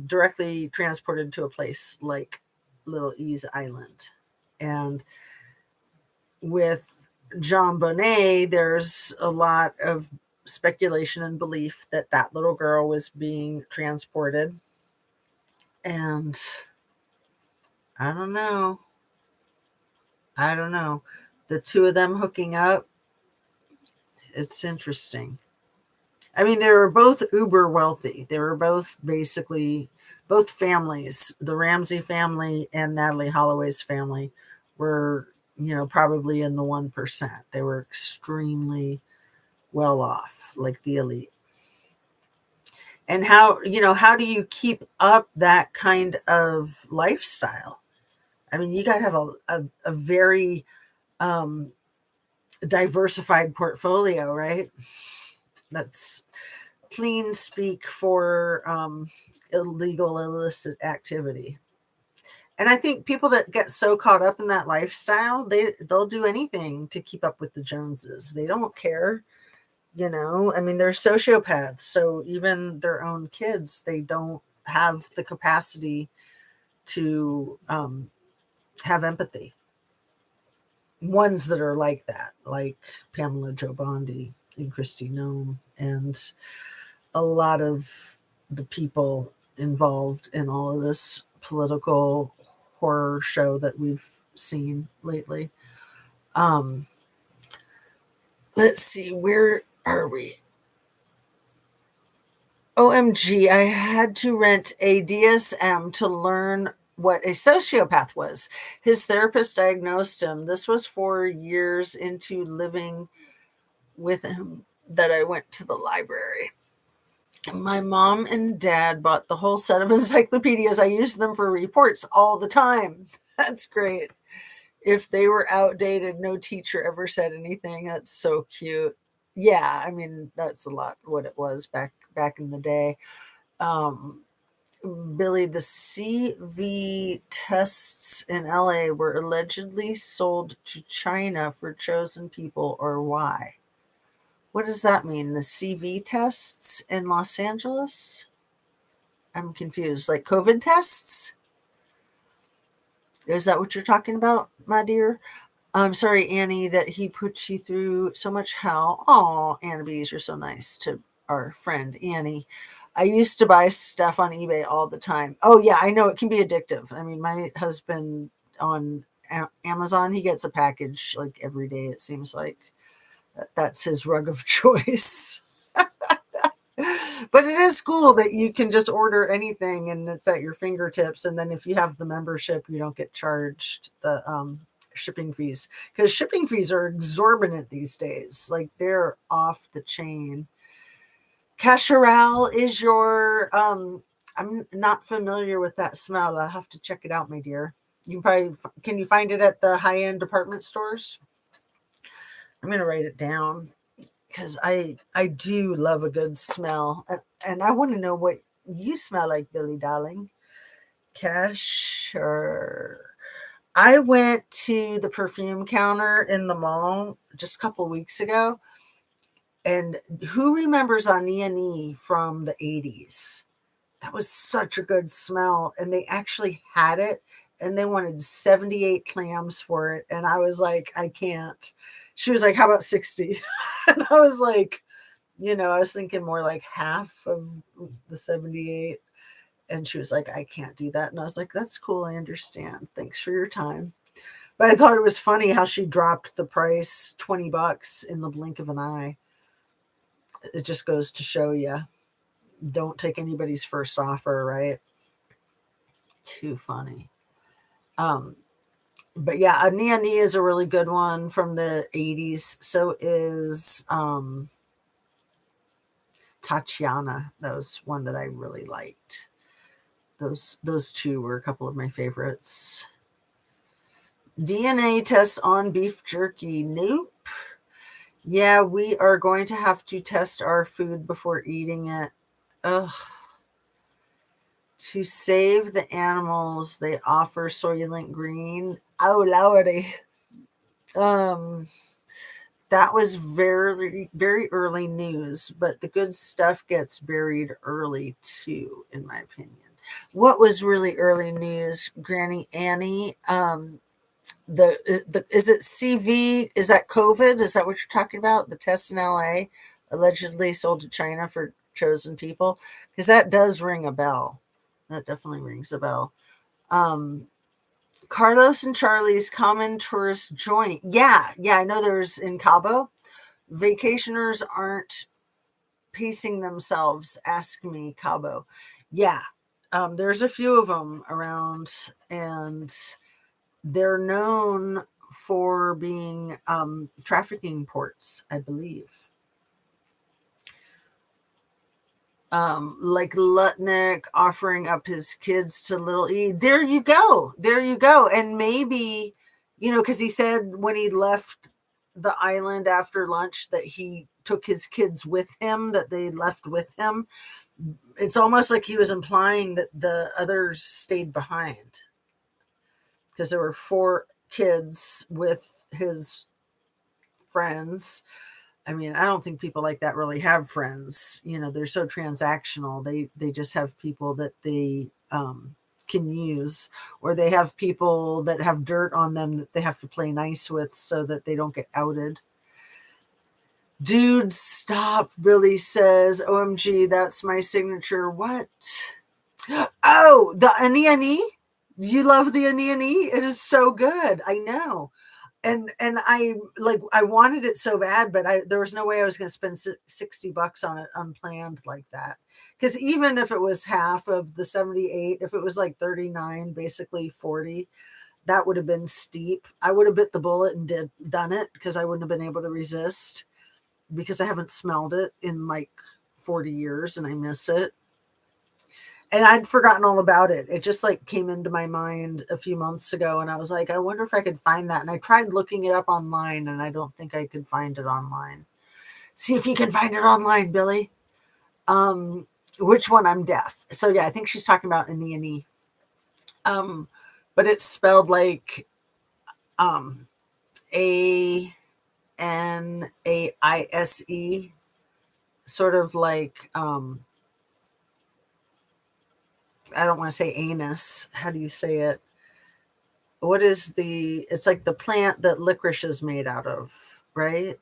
directly transported to a place like Little E's Island. And with John Bonet, there's a lot of speculation and belief that that little girl was being transported. And I don't know. The two of them hooking up, it's interesting. I mean, they were both uber wealthy. They were both basically, both families, the Ramsey family and Natalie Holloway's family, were, probably in the 1%. They were extremely well off, like the elite. And how do you keep up that kind of lifestyle? I mean, you got to have a very diversified portfolio, right? That's clean speak for illegal, illicit activity. And I think people that get so caught up in that lifestyle, they'll do anything to keep up with the Joneses. They don't care, I mean, they're sociopaths, so even their own kids, they don't have the capacity to have empathy. Ones that are like that, like Pamela Jo Bondi and Kristi Noem, and a lot of the people involved in all of this political horror show that we've seen lately. Let's see, where are we? OMG, I had to rent a DSM to learn what a sociopath was. His therapist diagnosed him. This was 4 years into living with him that I went to the library. My mom and dad bought the whole set of encyclopedias. I used them for reports all the time. That's great. If they were outdated, no teacher ever said anything. That's so cute. Yeah, I mean, that's a lot what it was back in the day. Billy, the CV tests in LA were allegedly sold to China for chosen people, or why? What does that mean? The CV tests in Los Angeles? I'm confused. Like COVID tests? Is that what you're talking about, my dear? I'm sorry, Annie, that he put you through so much hell. Oh, Annabees, you're so nice to our friend Annie. I used to buy stuff on eBay all the time. Oh, yeah, I know it can be addictive. I mean, my husband on Amazon, he gets a package like every day, it seems like. That's his rug of choice. But it is cool that you can just order anything and it's at your fingertips. And then if you have the membership, you don't get charged the shipping fees, because shipping fees are exorbitant these days. Like, they're off the chain. CASHAPP is your I'm not familiar with that smell. I'll have to check it out, my dear. Can you find it at the high-end department stores? I'm gonna write it down, because I do love a good smell, and I want to know what you smell like, Billy darling. CASHAPP. I went to the perfume counter in the mall just a couple of weeks ago, and who remembers Ani from the 80s? That was such a good smell, and they actually had it, and they wanted 78 clams for it, and I was like, I can't. She was like, how about 60? And I was like, I was thinking more like half of the 78. And she was like, I can't do that. And I was like, that's cool. I understand. Thanks for your time. But I thought it was funny how she dropped the price $20 in the blink of an eye. It just goes to show you, don't take anybody's first offer, right? Too funny. But yeah, Ania Nia is a really good one from the 80s. So is Tatiana. That was one that I really liked. Those two were a couple of my favorites. DNA tests on beef jerky. Nope. Yeah, we are going to have to test our food before eating it. Ugh. To save the animals, they offer Soylent Green. Oh, lordy. That was very, very early news, but the good stuff gets buried early too, in my opinion. What was really early news, Granny Annie? The is it CV? Is that COVID? Is that what you're talking about? The tests in LA allegedly sold to China for chosen people? Because that does ring a bell. That definitely rings a bell. Carlos and Charlie's common tourist joint. Yeah, I know there's in Cabo. Vacationers aren't pacing themselves. Ask me, Cabo. Yeah, there's a few of them around, and they're known for being trafficking ports, I believe. Like Lutnick offering up his kids to Little E. There you go. And maybe, because he said when he left the island after lunch that he took his kids with him, that they left with him. It's almost like he was implying that the others stayed behind, because there were 4 kids with his friends. I mean, I don't think people like that really have friends. They're so transactional. They just have people that they can use, or they have people that have dirt on them that they have to play nice with so that they don't get outed. Dude, stop, Billy says, OMG, that's my signature. What? Oh, the Aniani? You love the Aniani? It is so good. I know. And I wanted it so bad, but there was no way I was going to spend $60 on it unplanned like that. Because even if it was half of the 78, if it was like 39, basically 40, that would have been steep. I would have bit the bullet and done it, because I wouldn't have been able to resist, because I haven't smelled it in like 40 years and I miss it. And I'd forgotten all about it. It just like came into my mind a few months ago, and I was like, I wonder if I could find that. And I tried looking it up online, and I don't think I could find it online. See if you can find it online, Billy. Which one? I'm deaf. So yeah, I think she's talking about Aniani. But it's spelled like ANAISE, sort of like I don't want to say anus. How do you say it? What is it's like the plant that licorice is made out of, right?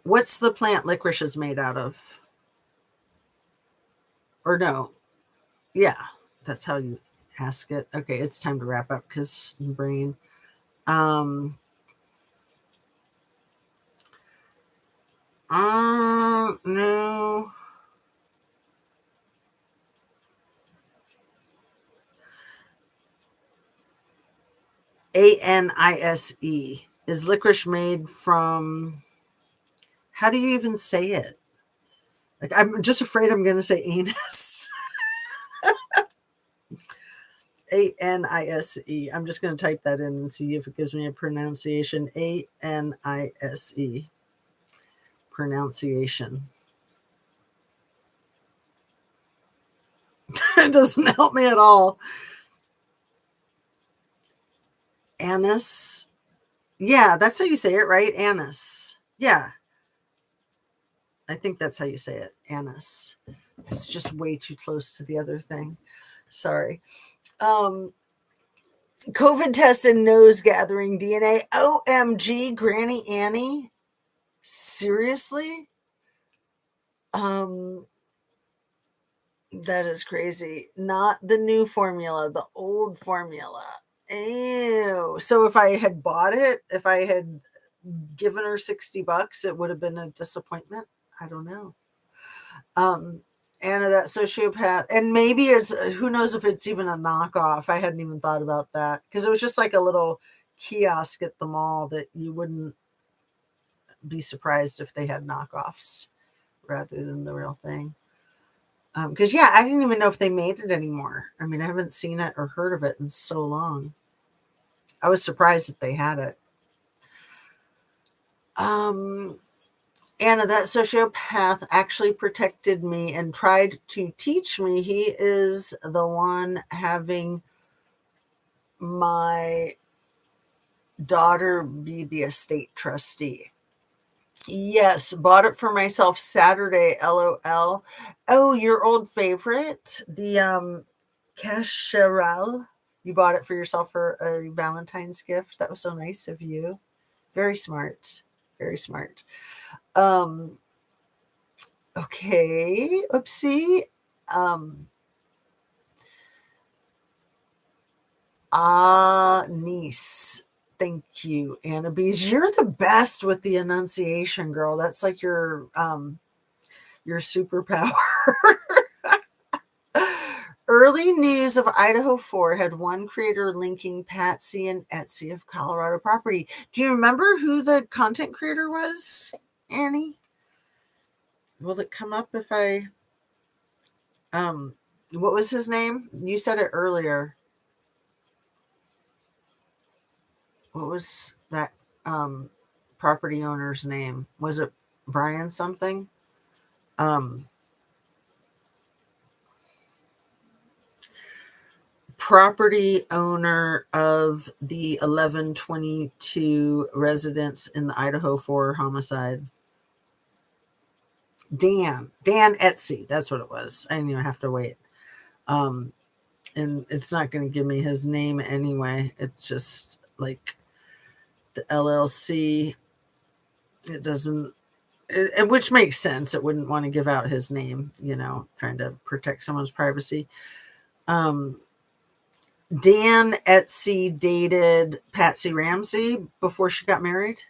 What's the plant licorice is made out of? Or no. Yeah, that's how you ask it. Okay, it's time to wrap up, because brain. No. ANISE. Is licorice made from, how do you even say it? Like, I'm just afraid I'm going to say anus. ANISE. I'm just going to type that in and see if it gives me a pronunciation. ANISE. Pronunciation. It doesn't help me at all. Anise. Yeah, that's how you say it, right? Anise. Yeah. I think that's how you say it. Anise. It's just way too close to the other thing. Sorry. COVID test and nose gathering DNA. OMG, Granny Annie. Seriously? Um, that is crazy. Not the new formula, the old formula. Ew. So if I had bought it, if I had given her $60, it would have been a disappointment. I don't know. Um, Anna, that sociopath, and maybe it's, who knows if it's even a knockoff. I hadn't even thought about that because it was just like a little kiosk at the mall that you wouldn't be surprised if they had knockoffs rather than the real thing. Because yeah, I didn't even know if they made it anymore. I mean, I haven't seen it or heard of it in so long. I was surprised that they had it. Anna, that sociopath actually protected me and tried to teach me. He is the one having my daughter be the estate trustee. Yes, bought it for myself Saturday, LOL. Oh, your old favorite, the CASHAPP. You bought it for yourself for a Valentine's gift. That was so nice of you. Very smart. Very smart. Okay, oopsie. Niece. Thank you, Anna Bees. You're the best with the enunciation, girl. That's like your superpower. Early news of Idaho 4 had one creator linking Patsy and Etsy of Colorado property. Do you remember who the content creator was, Annie? Will it come up if I what was his name? You said it earlier. What was that property owner's name? Was it Brian something? Property owner of the 1122 residence in the Idaho 4 homicide. Dan Etsy. That's what it was. I didn't even have to wait. And it's not going to give me his name anyway. It's just like the LLC. It doesn't, which makes sense. It wouldn't want to give out his name, trying to protect someone's privacy. Dan Etsy dated Patsy Ramsey before she got married.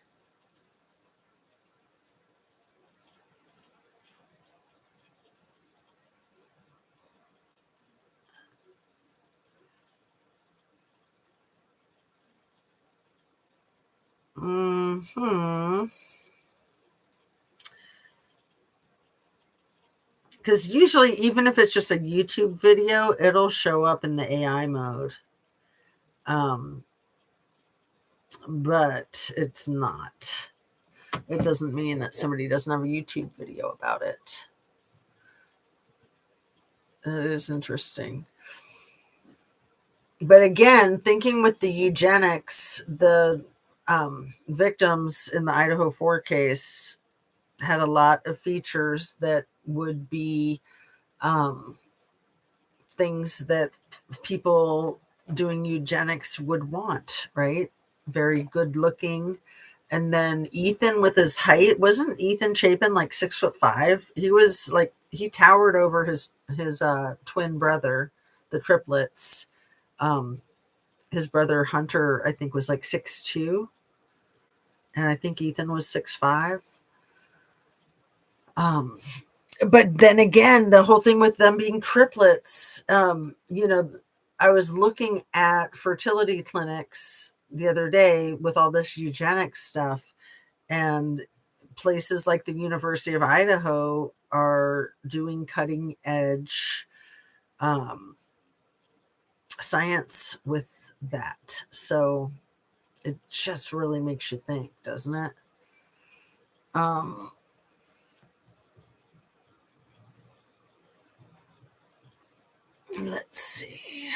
Because usually, even if it's just a YouTube video, it'll show up in the AI mode. But it's not. It doesn't mean that somebody doesn't have a YouTube video about it. That is interesting. But again, thinking with the eugenics, the victims in the Idaho 4 case had a lot of features that would be things that people doing eugenics would want, right? Very good looking. And then Ethan with his height, wasn't Ethan Chapin like 6'5"? He was like, he towered over his twin brother, the triplets. His brother Hunter, I think, was like 6'2", and I think Ethan was 6'5". But then again, the whole thing with them being triplets, I was looking at fertility clinics the other day with all this eugenics stuff, and places like the University of Idaho are doing cutting edge science with that. So it just really makes you think, doesn't it? Let's see.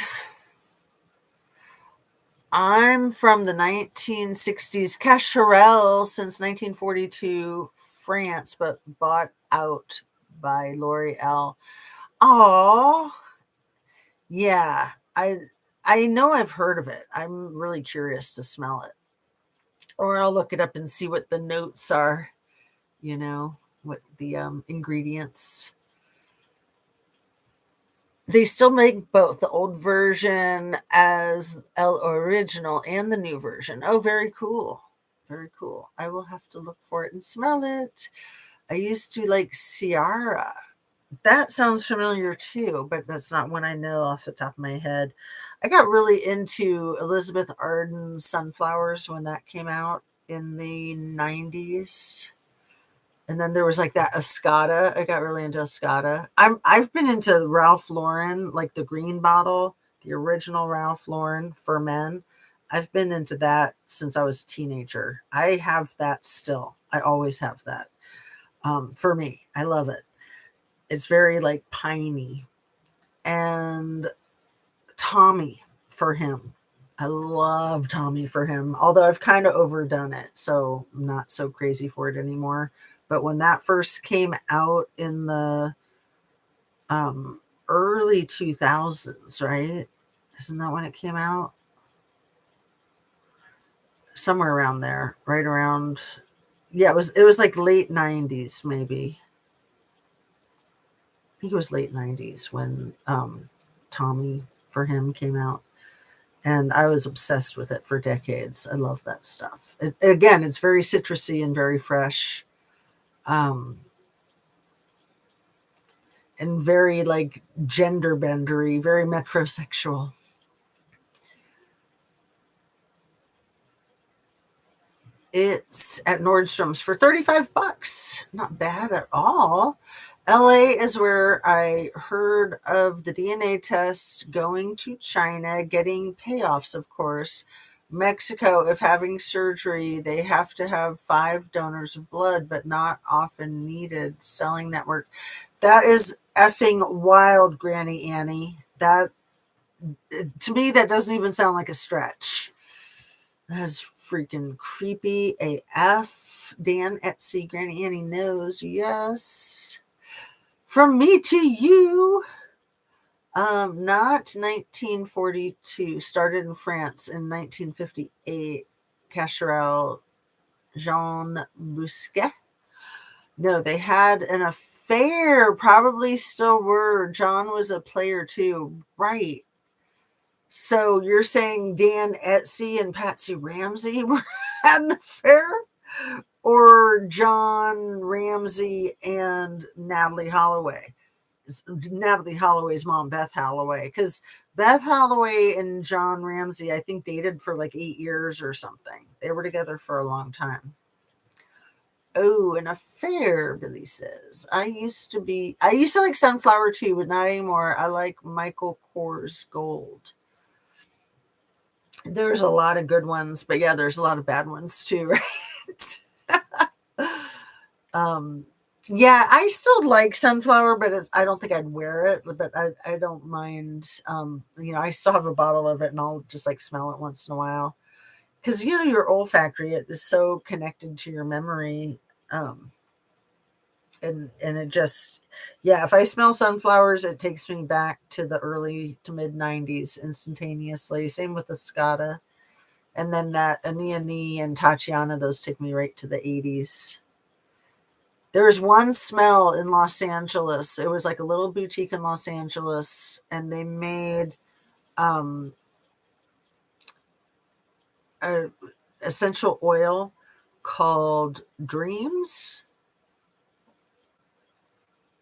I'm from the 1960s Cacharel since 1942, France, but bought out by L'Oreal. Oh, yeah. I know I've heard of it. I'm really curious to smell it. Or I'll look it up and see what the notes are, what the ingredients. They still make both the old version as El Original and the new version. Oh, very cool. Very cool. I will have to look for it and smell it. I used to like Ciara. That sounds familiar too, but that's not one I know off the top of my head. I got really into Elizabeth Arden's Sunflowers when that came out in the 90s. And then there was like that Escada. I got really into Escada. I've been into Ralph Lauren, like the green bottle, the original Ralph Lauren for men. I've been into that since I was a teenager. I have that still. I always have that. For me, I love it. It's very like piney. And Tommy for him. I love Tommy for him, although I've kind of overdone it, so I'm not so crazy for it anymore. But when that first came out in the early 2000s, right? Isn't that when it came out? Somewhere around there, right around. Yeah, it was like late 90s, maybe. I think it was late 90s when Tommy for him came out. And I was obsessed with it for decades. I love that stuff. Again, it's very citrusy and very fresh. And very like gender bendery, very metrosexual. It's at Nordstrom's for $35. Not bad at all. LA is where I heard of the DNA test, going to China, getting payoffs, of course. Mexico, if having surgery, they have to have 5 donors of blood, but not often needed. Selling network. That is effing wild, Granny Annie. That, to me, that doesn't even sound like a stretch. That is freaking creepy AF. Dan Etsy, Granny Annie knows. Yes. From me to you. Not 1942. Started in France in 1958. Cacharel Jean Bousquet. No, they had an affair. Probably still were. John was a player too. Right. So you're saying Dan Etsy and Patsy Ramsey had an affair? Or John Ramsey and Natalie Holloway? Natalie Holloway's mom, Beth Holloway. Because Beth Holloway and John Ramsey, I think, dated for like 8 years or something. They were together for a long time. Oh, an affair, Billy says. I used to like Sunflower too, but not anymore. I like Michael Kors Gold. There's a lot of good ones, but yeah, there's a lot of bad ones too, right? Yeah, I still like Sunflower, but I don't think I'd wear it, but I don't mind. I still have a bottle of it and I'll just like smell it once in a while. Because, your olfactory, it is so connected to your memory. And it just, yeah, if I smell sunflowers, it takes me back to the early to mid 90s instantaneously. Same with the Scada. And then that Aniani and Tatiana, those take me right to the 80s. There's one smell in Los Angeles. It was like a little boutique in Los Angeles, and they made a essential oil called Dreams.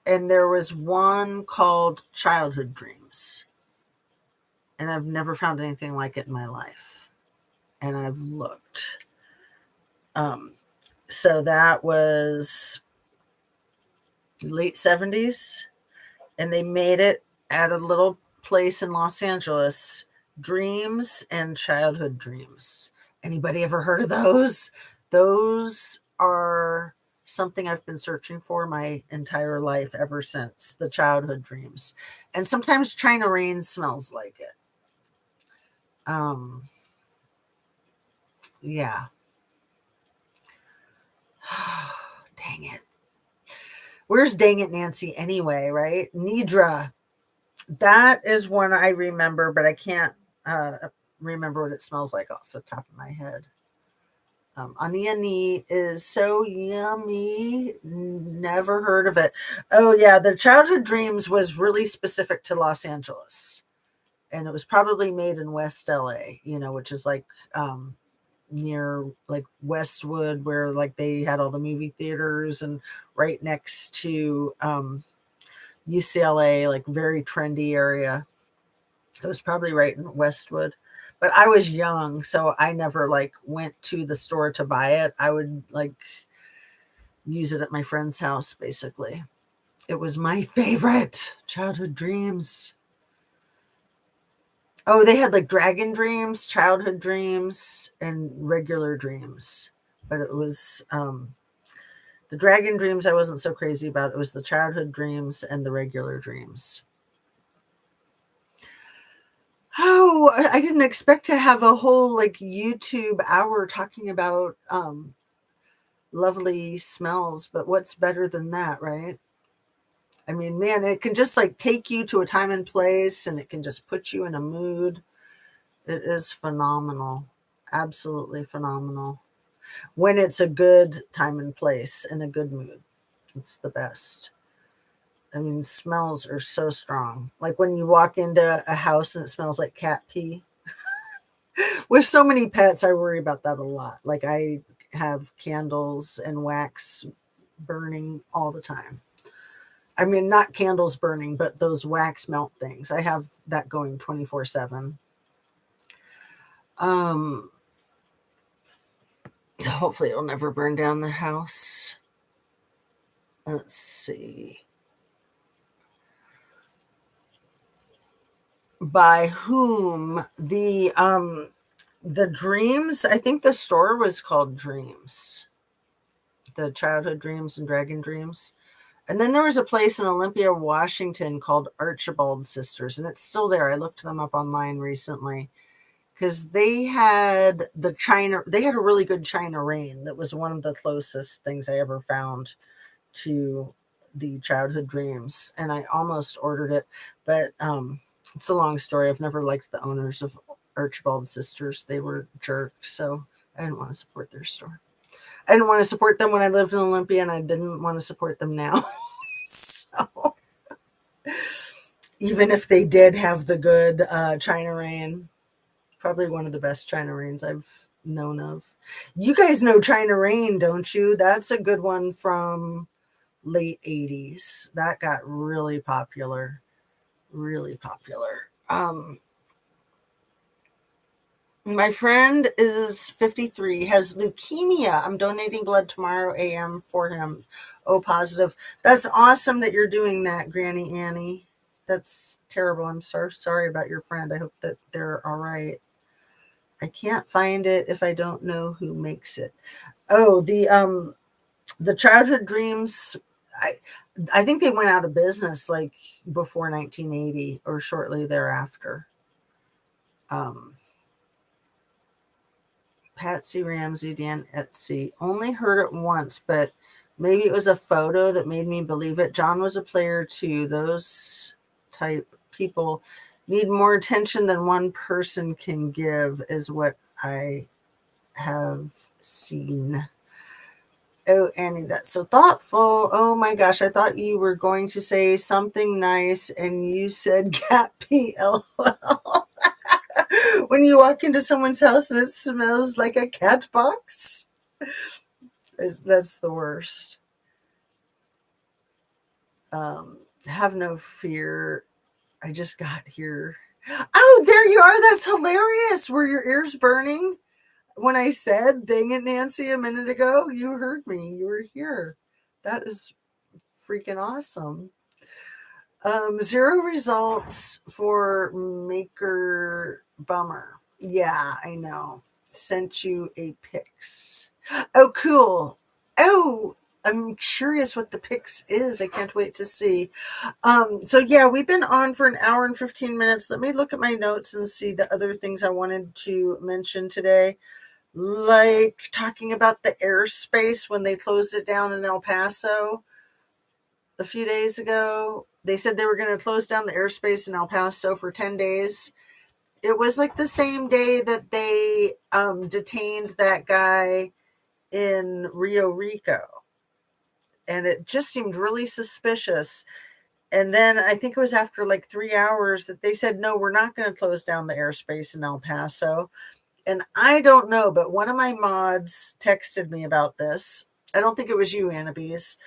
And there was one called Childhood Dreams. And I've never found anything like it in my life. And I've looked. So that was late 70s. And they made it at a little place in Los Angeles. Dreams and Childhood Dreams. Anybody ever heard of those? Those are something I've been searching for my entire life ever since, the Childhood Dreams. And sometimes China Rain smells like it. Yeah. Dang it. Where's Dang It Nancy anyway, right? Nidra. That is one I remember, but I can't remember what it smells like off the top of my head. Onioni is so yummy. Never heard of it. Oh yeah, the Childhood Dreams was really specific to Los Angeles, and it was probably made in West LA, which is like near like Westwood, where like they had all the movie theaters, and right next to UCLA, like very trendy area. It was probably right in Westwood. But I was young, so I never like went to the store to buy it. I would like use it at my friend's house, basically. It was my favorite. Childhood Dreams. Oh, they had like Dragon Dreams, Childhood Dreams, and regular Dreams. But it was the Dragon Dreams I wasn't so crazy about. It was the Childhood Dreams and the regular Dreams. Oh, I didn't expect to have a whole like YouTube hour talking about lovely smells, but what's better than that, right? I mean, man, it can just like take you to a time and place, and it can just put you in a mood. It is phenomenal. Absolutely phenomenal. When it's a good time and place and a good mood, it's the best. I mean, smells are so strong. Like when you walk into a house and it smells like cat pee. With so many pets, I worry about that a lot. Like I have candles and wax burning all the time. I mean, not candles burning, but those wax melt things. I have that going 24/7. So hopefully it'll never burn down the house. Let's see. By whom? The Dreams, I think the store was called Dreams. The Childhood Dreams and Dragon Dreams. And then there was a place in Olympia, Washington called Archibald Sisters, and it's still there. I looked them up online recently because they had they had a really good China Rain that was one of the closest things I ever found to the Childhood Dreams. And I almost ordered it, but it's a long story. I've never liked the owners of Archibald Sisters. They were jerks, so I didn't want to support their store. I didn't want to support them when I lived in Olympia, and I didn't want to support them now. So even if they did have the good China Rain, probably one of the best China Rains I've known of. You guys know China Rain, don't you? That's a good one from late 80s. That got really popular. Really popular. My friend is 53, has leukemia. I'm donating blood tomorrow AM for him. Oh, positive. That's awesome that you're doing that, Granny Annie. That's terrible. I'm so sorry about your friend. I hope that they're all right. I can't find it if I don't know who makes it. Oh, the Childhood Dreams. I think they went out of business like before 1980 or shortly thereafter. Patsy Ramsey, Dan Etsy. Only heard it once, but maybe it was a photo that made me believe it. John was a player too. Those type people need more attention than one person can give, is what I have seen. Oh, Annie, that's so thoughtful. Oh my gosh, I thought you were going to say something nice and you said cat pee. LOL. When you walk into someone's house and it smells like a cat box, that's the worst. Have no fear. I just got here. Oh, there you are. That's hilarious. Were your ears burning when I said, dang it, Nancy, a minute ago? You heard me. You were here. That is freaking awesome. 0 results for Maker Bummer. Yeah, I know. Sent you a pics. Oh, cool. Oh, I'm curious what the pics is. I can't wait to see. So yeah, we've been on for an hour and 15 minutes. Let me look at my notes and see the other things I wanted to mention today. Like talking about the airspace when they closed it down in El Paso a few days ago. They said they were going to close down the airspace in El Paso for 10 days. It was like the same day that they detained that guy in Rio Rico. And it just seemed really suspicious. And then I think it was after like 3 hours that they said, no, we're not going to close down the airspace in El Paso. And I don't know, but one of my mods texted me about this. I don't think it was you, Annabise,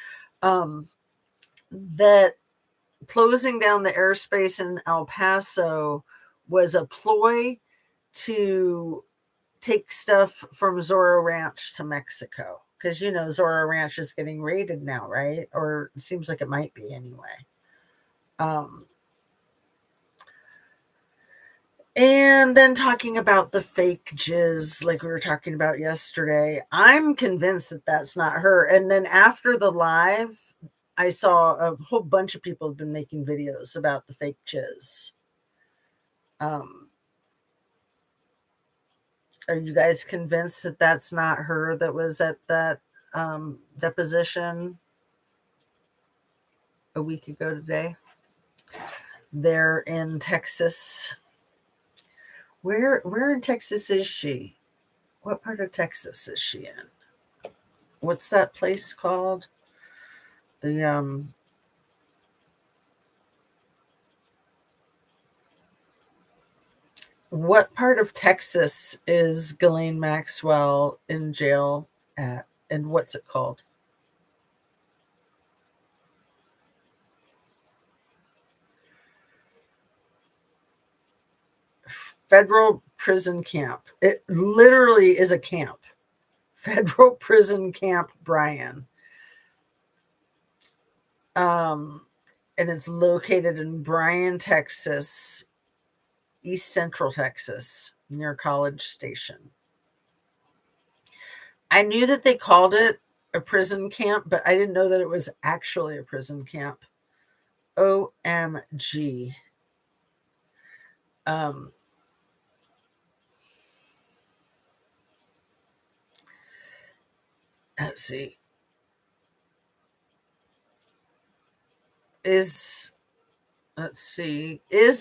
that closing down the airspace in El Paso was a ploy to take stuff from Zorro Ranch to Mexico. Because, you know, Zorro Ranch is getting raided now, right? Or it seems like it might be anyway. And then talking about the fake jizz, like we were talking about yesterday, I'm convinced that that's not her. And then after the live, I saw a whole bunch of people have been making videos about the fake jizz. Are you guys convinced that that's not her that was at that deposition a week ago today? They're in Texas. Where in Texas is she? What part of Texas is she in? What's that place called? The what part of Texas is Ghislaine Maxwell in jail at, and what's it called? Federal prison camp. It literally is a camp. Federal prison camp, Bryan. And it's located in Bryan, Texas, East Central Texas, near College Station. I knew that they called it a prison camp, but I didn't know that it was actually a prison camp. OMG. Let's see. Is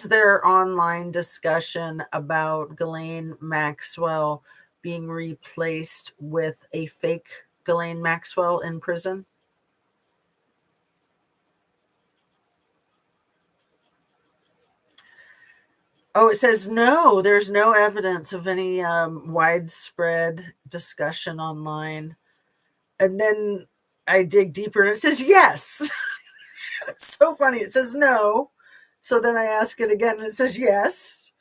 there online discussion about Ghislaine Maxwell being replaced with a fake Ghislaine Maxwell in prison? Oh, it says no, there's no evidence of any widespread discussion online. And then I dig deeper and it says yes. It's so funny. It says no. So then I ask it again and it says yes,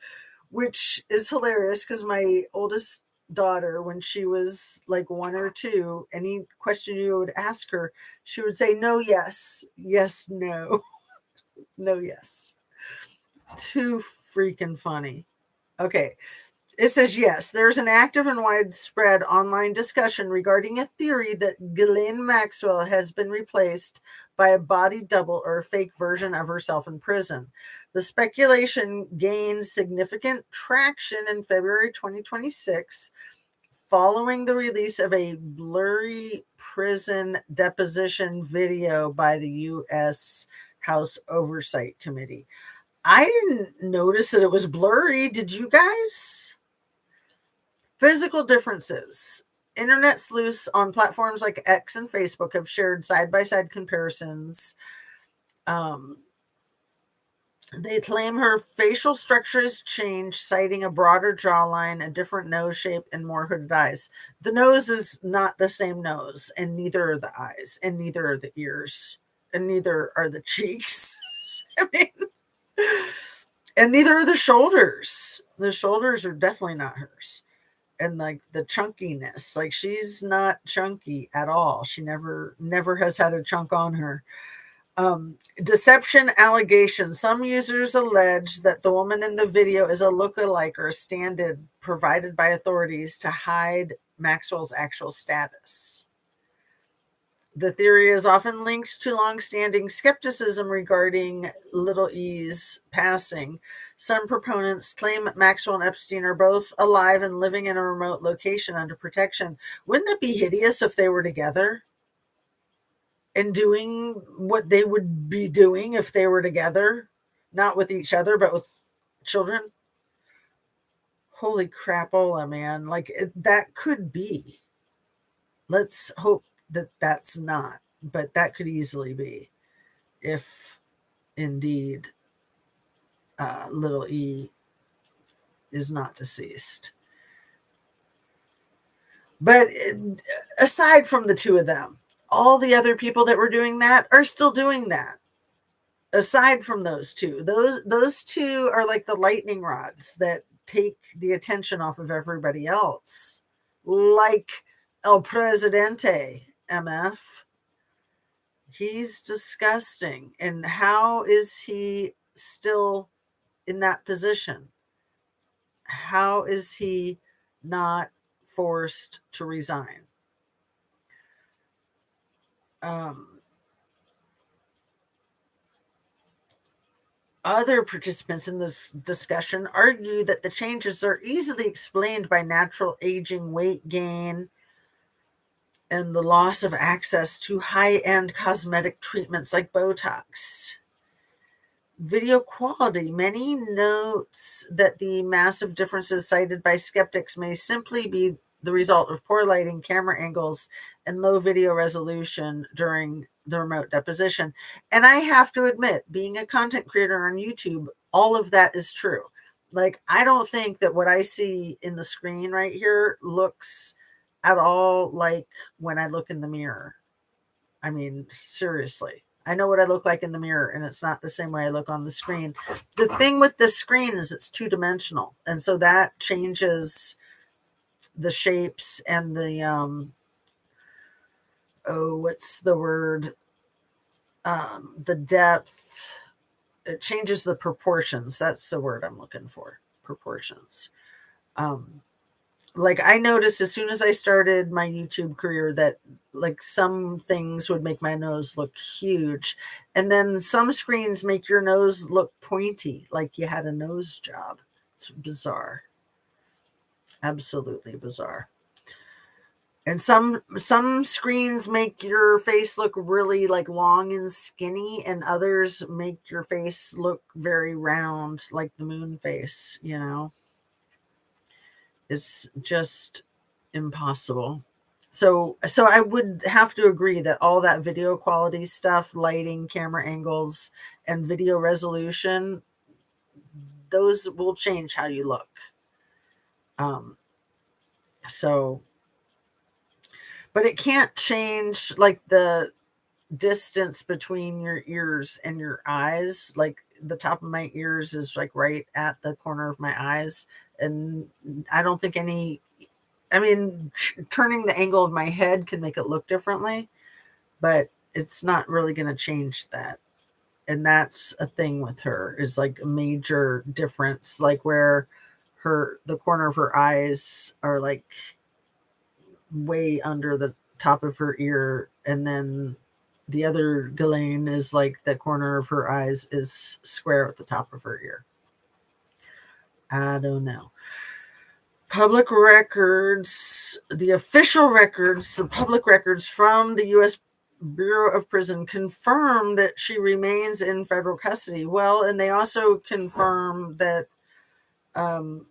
which is hilarious because my oldest daughter, when she was like 1 or 2, any question you would ask her, she would say no, yes, yes, no, no, yes. Too freaking funny. Okay. It says, yes, there's an active and widespread online discussion regarding a theory that Ghislaine Maxwell has been replaced by a body double or a fake version of herself in prison. The speculation gained significant traction in February 2026 following the release of a blurry prison deposition video by the U.S. House Oversight Committee. I didn't notice that it was blurry. Did you guys? Physical differences. Internet sleuths on platforms like X and Facebook have shared side-by-side comparisons. They claim her facial structure has changed, citing a broader jawline, a different nose shape, and more hooded eyes. The nose is not the same nose, and neither are the eyes, and neither are the ears, and neither are the cheeks. I mean, and neither are the shoulders. The shoulders are definitely not hers. And like the chunkiness, like she's not chunky at all. She never has had a chunk on her. Deception allegations. Some users allege that the woman in the video is a lookalike or a stand-in provided by authorities to hide Maxwell's actual status. The theory is often linked to long-standing skepticism regarding Little E's passing. Some proponents claim Maxwell and Epstein are both alive and living in a remote location under protection. Wouldn't that be hideous if they were together and doing what they would be doing if they were together? Not with each other, but with children? Holy crapola, man. Like, that could be. Let's hope that that's not, but that could easily be if indeed little e is not deceased. But aside from the two of them, all the other people that were doing that are still doing that. Aside from those two are like the lightning rods that take the attention off of everybody else. Like El Presidente, MF. He's disgusting. And how is he still in that position? How is he not forced to resign? Other participants in this discussion argue that the changes are easily explained by natural aging, weight gain, and the loss of access to high-end cosmetic treatments like Botox. Video quality. Many notes that the massive differences cited by skeptics may simply be the result of poor lighting, camera angles, and low video resolution during the remote deposition. And I have to admit, being a content creator on YouTube, all of that is true. Like, I don't think that what I see in the screen right here looks at all like when I look in the mirror. I mean, seriously. I know what I look like in the mirror, and it's not the same way I look on the screen. The thing with this screen is it's two-dimensional, and so that changes the shapes and the what's the word? The depth. It changes the proportions. That's the word I'm looking for. Proportions. Like, I noticed as soon as I started my YouTube career that like some things would make my nose look huge, and then some screens make your nose look pointy, like you had a nose job. It's bizarre. Absolutely bizarre. And some screens make your face look really like long and skinny, and others make your face look very round, like the moon face, you know. It's just impossible. So I would have to agree that all that video quality stuff, lighting, camera angles, and video resolution, those will change how you look. So, but it can't change like the distance between your ears and your eyes. Like, the top of my ears is like right at the corner of my eyes, and I don't think turning the angle of my head can make it look differently, but it's not really going to change that. And that's a thing with her, is like a major difference, like where the corner of her eyes are like way under the top of her ear, and then the other Ghislaine is like the corner of her eyes is square at the top of her ear. I don't know. Public records, the official records, the public records from the U.S. Bureau of Prison confirm that she remains in federal custody. Well, and they also confirm that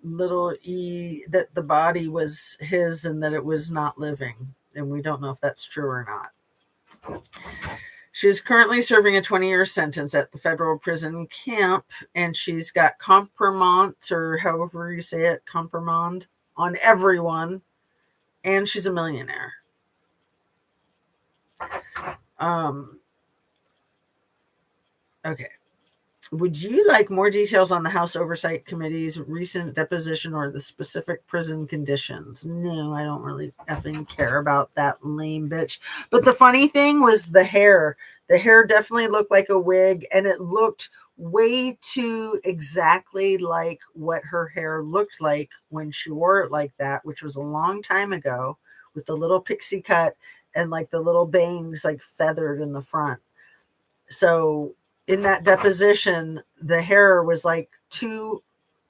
little e, that the body was his and that it was not living. And we don't know if that's true or not. She is currently serving a 20-year sentence at the federal prison camp, and she's got compromise, or however you say it, compromise, on everyone, and she's a millionaire. Okay. Would you like more details on the House Oversight Committee's recent deposition or the specific prison conditions? No, I don't really effing care about that lame bitch. But the funny thing was the hair. The hair definitely looked like a wig, and it looked way too exactly like what her hair looked like when she wore it like that, which was a long time ago, with the little pixie cut and like the little bangs like feathered in the front. So in that deposition, the hair was like too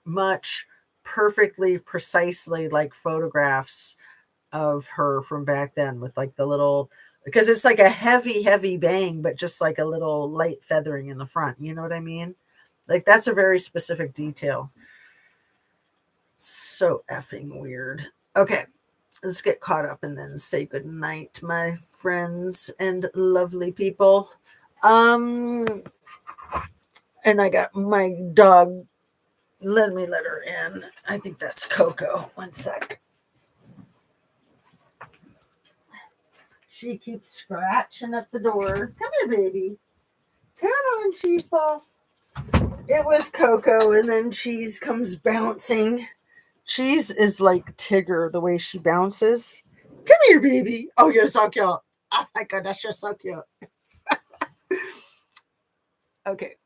much perfectly, precisely like photographs of her from back then, with like the little, because it's like a heavy bang, but just like a little light feathering in the front. You know what I mean? Like, that's a very specific detail. So effing weird. Okay. let's get caught up and then say good night, my friends and lovely people. And I got my dog. Let me let her in. I think that's Coco. One sec. She keeps scratching at the door. Come here, baby. Come on, Cheese Ball. It was Coco, and then Cheese comes bouncing. Cheese is like Tigger, the way she bounces. Come here, baby. Oh, you're so cute. Oh my goodness, you're so cute. Okay.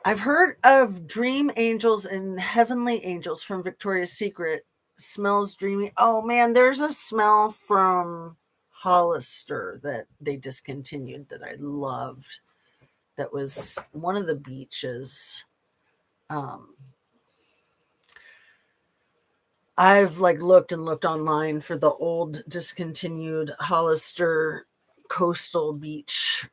I've heard of dream angels and heavenly angels from Victoria's Secret. Smells dreamy. Oh man, there's a smell from Hollister that they discontinued that I loved. That was one of the beaches. I've like looked and looked online for the old discontinued Hollister coastal beach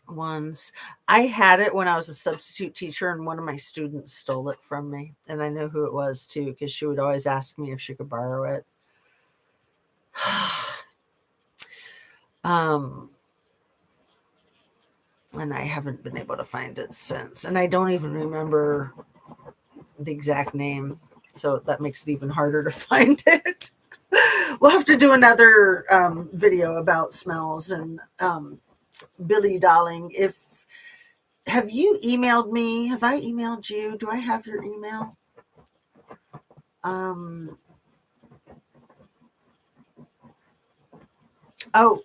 ones. I had it when I was a substitute teacher, and one of my students stole it from me, and I know who it was too, because she would always ask me if she could borrow it. And I haven't been able to find it since, and I don't even remember the exact name, so that makes it even harder to find it. We'll have to do another video about smells. And Billy darling, have you emailed me? Have I emailed you? Do I have your email? Oh,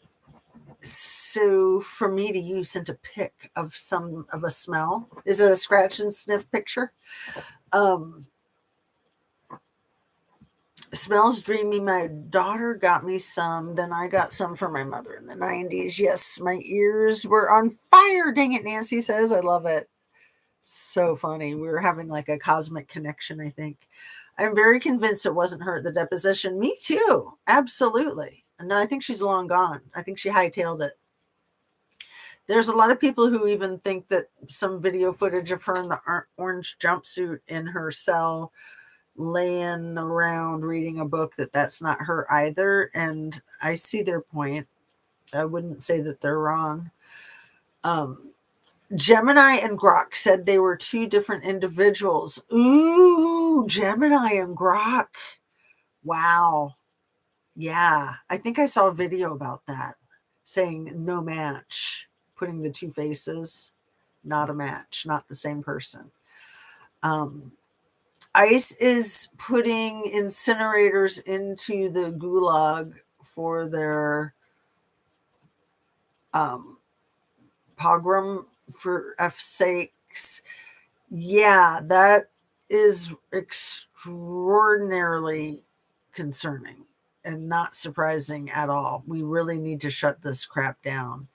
so for me to you sent a pic of a smell. Is it a scratch and sniff picture? Smells dreamy. My daughter got me some. Then I got some for my mother in the 90s. Yes, my ears were on fire. Dang it, Nancy says. I love it. So funny. We were having like a cosmic connection, I think. I'm very convinced it wasn't her at the deposition. Me too. Absolutely. And I think she's long gone. I think she hightailed it. There's a lot of people who even think that some video footage of her in the orange jumpsuit in her cell laying around reading a book, that's not her either. And I see their point. I wouldn't say that they're wrong. Gemini and Grok said they were two different individuals. Ooh, Gemini and Grok. Wow. Yeah, I think I saw a video about that saying no match, putting the two faces, not a match, not the same person. ICE is putting incinerators into the gulag for their pogrom for F's sakes. Yeah, that is extraordinarily concerning and not surprising at all. We really need to shut this crap down.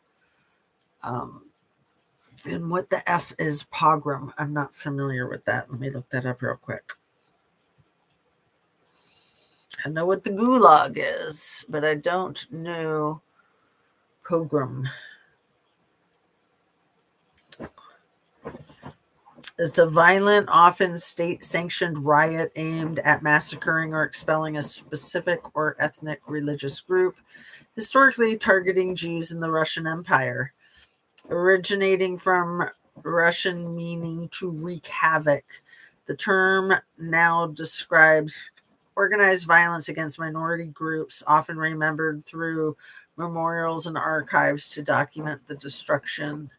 And what the F is pogrom? I'm not familiar with that. Let me look that up real quick. I know what the gulag is, but I don't know pogrom. It's a violent, often state-sanctioned riot aimed at massacring or expelling a specific or ethnic religious group, historically targeting Jews in the Russian Empire. Originating from Russian meaning to wreak havoc, the term now describes organized violence against minority groups, often remembered through memorials and archives to document the destruction,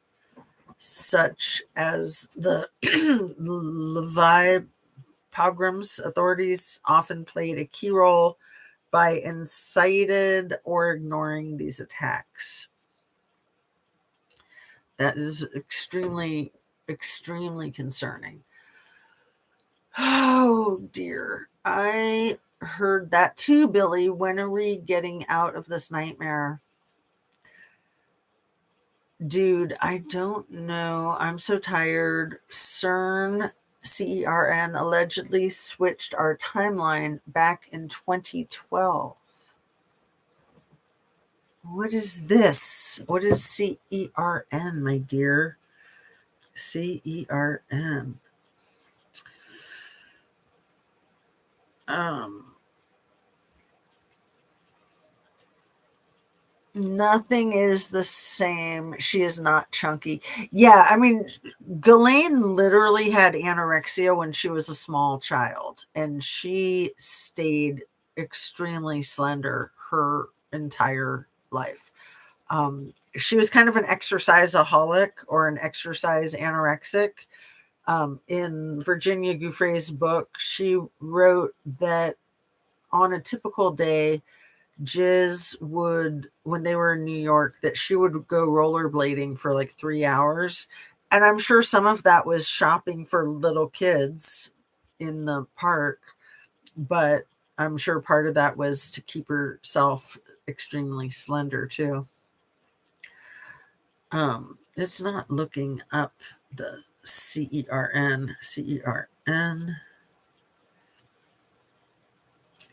such as the Lviv pogroms. Authorities often played a key role by incited or ignoring these attacks. That is extremely, extremely concerning. Oh, dear. I heard that too, Billy. When are we getting out of this nightmare? Dude, I don't know. I'm so tired. CERN, CERN, allegedly switched our timeline back in 2012. What is this? What is CERN, my dear? CERN. Nothing is the same. She is not chunky. Yeah, I mean, Ghislaine literally had anorexia when she was a small child, and she stayed extremely slender her entire life. She was kind of an exerciseaholic or an exercise anorexic. In Virginia Gouffre's book, she wrote that on a typical day, Jiz would, when they were in New York, that she would go rollerblading for like 3 hours. And I'm sure some of that was shopping for little kids in the park, but I'm sure part of that was to keep herself extremely slender too. It's not looking up the CERN.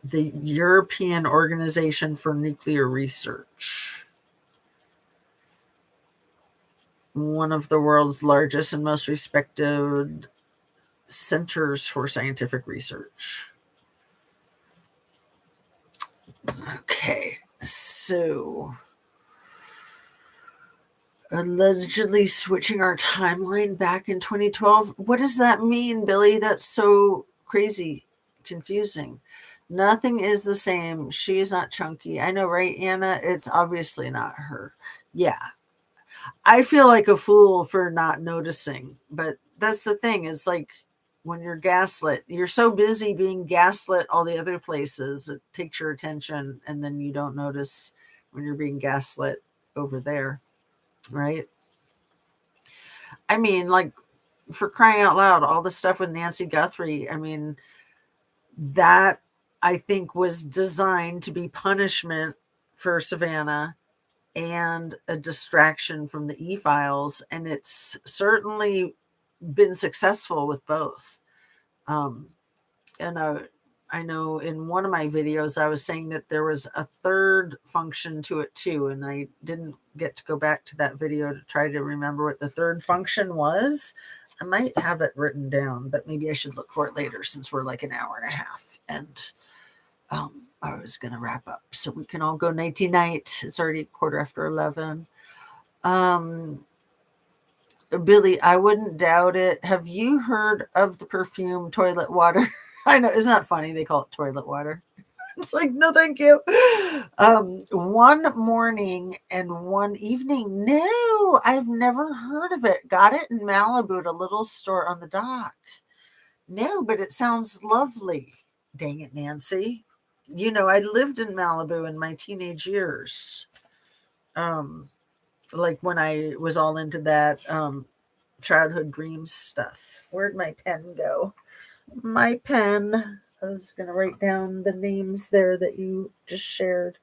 The European Organization for Nuclear Research, one of the world's largest and most respected centers for scientific research. Okay, so allegedly switching our timeline back in 2012. What does that mean, Billy? That's so crazy, confusing. Nothing is the same. She is not chunky. I know, right, Anna? It's obviously not her. Yeah. I feel like a fool for not noticing, but that's the thing. It's like when you're gaslit, you're so busy being gaslit all the other places, it takes your attention, and then you don't notice when you're being gaslit over there, right? I mean, like, for crying out loud, all the stuff with Nancy Guthrie, I mean, that I think was designed to be punishment for Savannah and a distraction from the e-files, and it's certainly been successful with both. And I know in one of my videos I was saying that there was a third function to it too, and I didn't get to go back to that video to try to remember what the third function was. I might have it written down, but maybe I should look for it later since we're like an hour and a half, and I was going to wrap up so we can all go nighty night. It's already 11:15. Billy, I wouldn't doubt it. Have you heard of the perfume toilet water? I know, isn't that funny? They call it toilet water. It's like, no, thank you. One morning and one evening. No, I've never heard of it. Got it in Malibu at a little store on the dock. No, but it sounds lovely. Dang it, Nancy. You know, I lived in Malibu in my teenage years. Like when I was all into that childhood dreams stuff. Where'd my pen go? My pen. I was going to write down the names there that you just shared.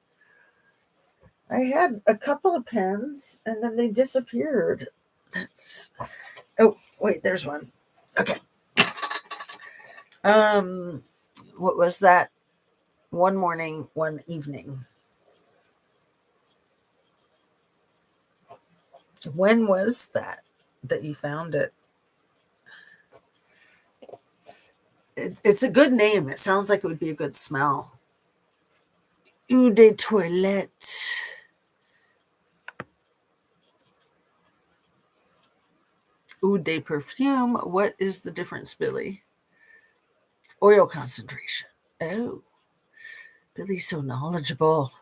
I had a couple of pens and then they disappeared. Oh, wait, there's one. Okay. What was that? One morning, one evening. When was that you found it? It's a good name. It sounds like it would be a good smell. Eau de toilette. Eau de perfume. What is the difference, Billy? Oil concentration. Oh, Billy's so knowledgeable.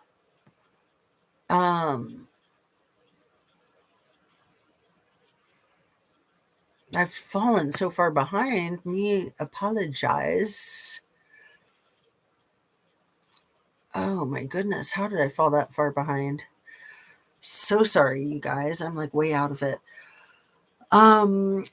I've fallen so far behind. Me apologize. Oh my goodness. How did I fall that far behind? So sorry, you guys. I'm like way out of it.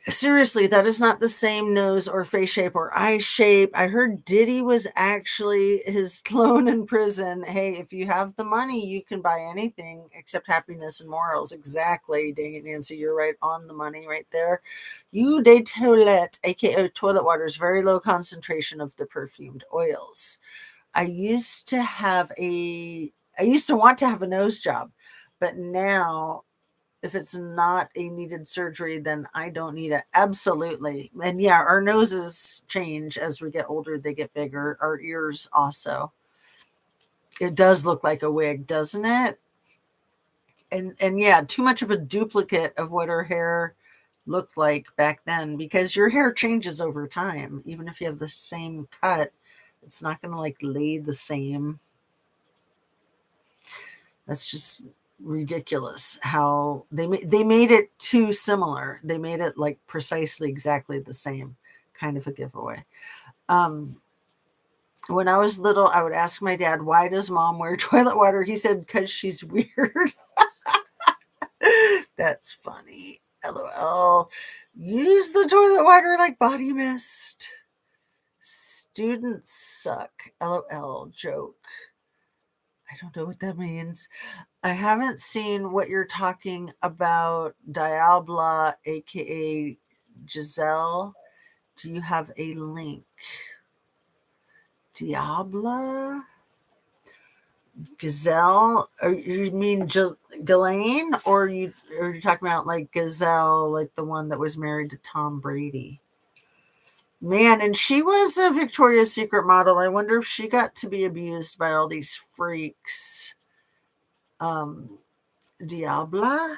Seriously, that is not the same nose or face shape or eye shape. I heard Diddy was actually his clone in prison. Hey, if you have the money, you can buy anything except happiness and morals. Exactly. Dang it, Nancy. You're right on the money right there. Eau de toilette, aka toilet water, is very low concentration of the perfumed oils. I used to want to have a nose job, but now If it's not a needed surgery, then I don't need it. Absolutely. And yeah, our noses change as we get older, they get bigger. Our ears also. It does look like a wig, doesn't it? And yeah, too much of a duplicate of what her hair looked like back then, because your hair changes over time. Even if you have the same cut, it's not going to like lay the same. That's just ridiculous how they made it too similar. They made it like precisely exactly the same. Kind of a giveaway. When I was little, I would ask my dad, why does mom wear toilet water? He said, because she's weird. That's funny. LOL. Use the toilet water like body mist. Students suck. LOL. Joke. I don't know what that means. I haven't seen what you're talking about, Diabla, aka Giselle. Do you have a link? Diabla? Gazelle? Or you mean Ghislaine? Or are you talking about like Gazelle, like the one that was married to Tom Brady? Man, and she was a Victoria's Secret model. I wonder if she got to be abused by all these freaks. Diabla,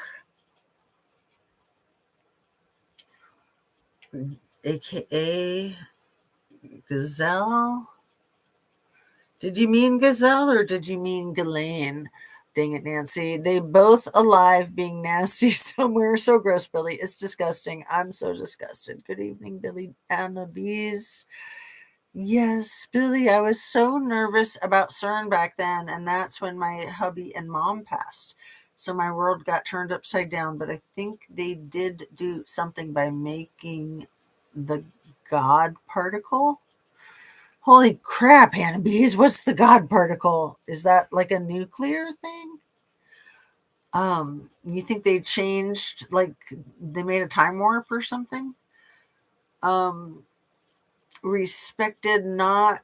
aka Gazelle. Did you mean Gazelle or did you mean Ghislaine? Dang it, Nancy. They both alive being nasty somewhere. So gross, Billy. It's disgusting. I'm so disgusted. Good evening, Billy Anna Bees. Yes, Billy, I was so nervous about CERN back then, and that's when my hubby and mom passed. So my world got turned upside down, but I think they did do something by making the God particle. Holy crap, Hannah Bees, what's the God particle? Is that like a nuclear thing? You think they changed, like they made a time warp or something? Respected not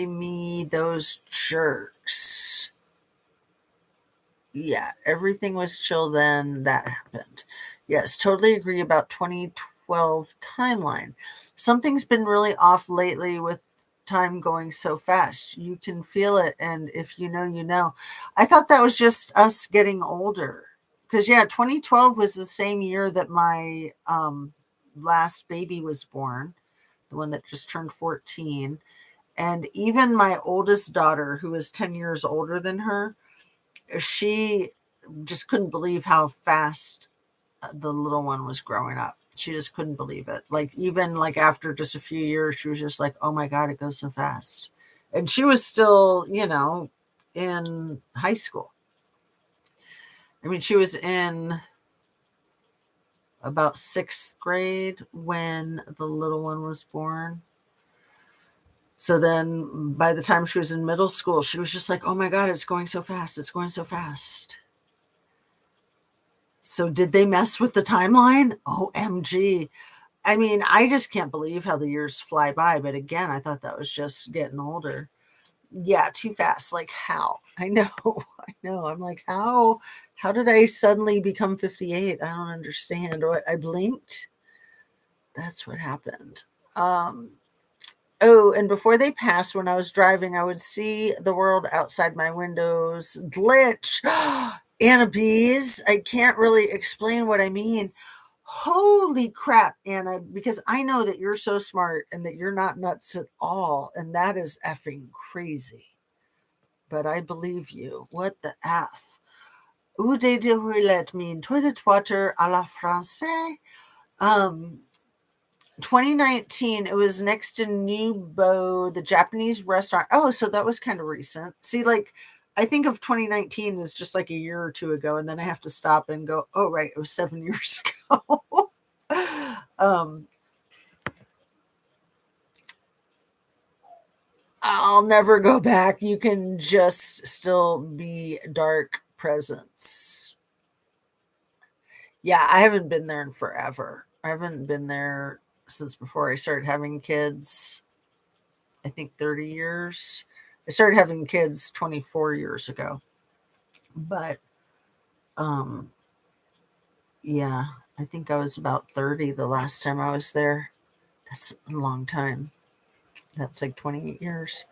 me those jerks. Yeah, everything was chill then. That happened. Yes, totally agree about 2012 timeline. Something's been really off lately with time going so fast. You can feel it, and if you know, you know. I thought that was just us getting older. Because yeah, 2012 was the same year that my last baby was born, the one that just turned 14. And even my oldest daughter, who is 10 years older than her, she just couldn't believe how fast the little one was growing up. She just couldn't believe it. Like, even like after just a few years, she was just like, oh my God, it goes so fast. And she was still, in high school. I mean, she was in about 6th grade when the little one was born. So then by the time she was in middle school, she was just like, oh my God, it's going so fast. It's going so fast. So did they mess with the timeline? OMG. I mean, I just can't believe how the years fly by. But again, I thought that was just getting older. Yeah, too fast. Like how? I know. I know. I'm like, how did I suddenly become 58? I don't understand. Or I blinked. That's what happened. Oh, and before they passed, when I was driving, I would see the world outside my windows glitch. Anna Bees, I can't really explain what I mean. Holy crap, Anna, because I know that you're so smart and that you're not nuts at all. And that is effing crazy. But I believe you. What the F? Où de toilette mean toilet water à la française? 2019, it was next to Nubo, the Japanese restaurant. Oh, so that was kind of recent. See, like, I think of 2019 as just like a year or two ago, and then I have to stop and go, oh, right, it was 7 years ago. I'll never go back. You can just still be dark presence. Yeah, I haven't been there in forever. I haven't been there since before I started having kids. I think 30 years. I started having kids 24 years ago. But Yeah, I think I was about 30 the last time I was there. That's a long time. That's like 28 years.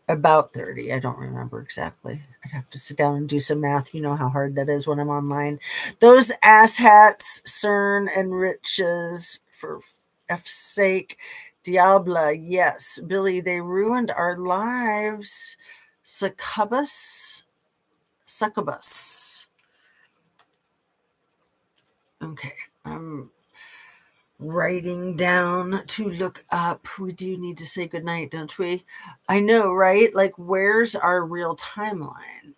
About 30. I don't remember exactly. I'd have to sit down and do some math. You know how hard that is when I'm online. Those asshats, CERN and Riches, for F's sake. Diabla, yes. Billy, they ruined our lives. Succubus. Okay. I'm writing down to look up. We do need to say goodnight, don't we? I know, right? Like, where's our real timeline?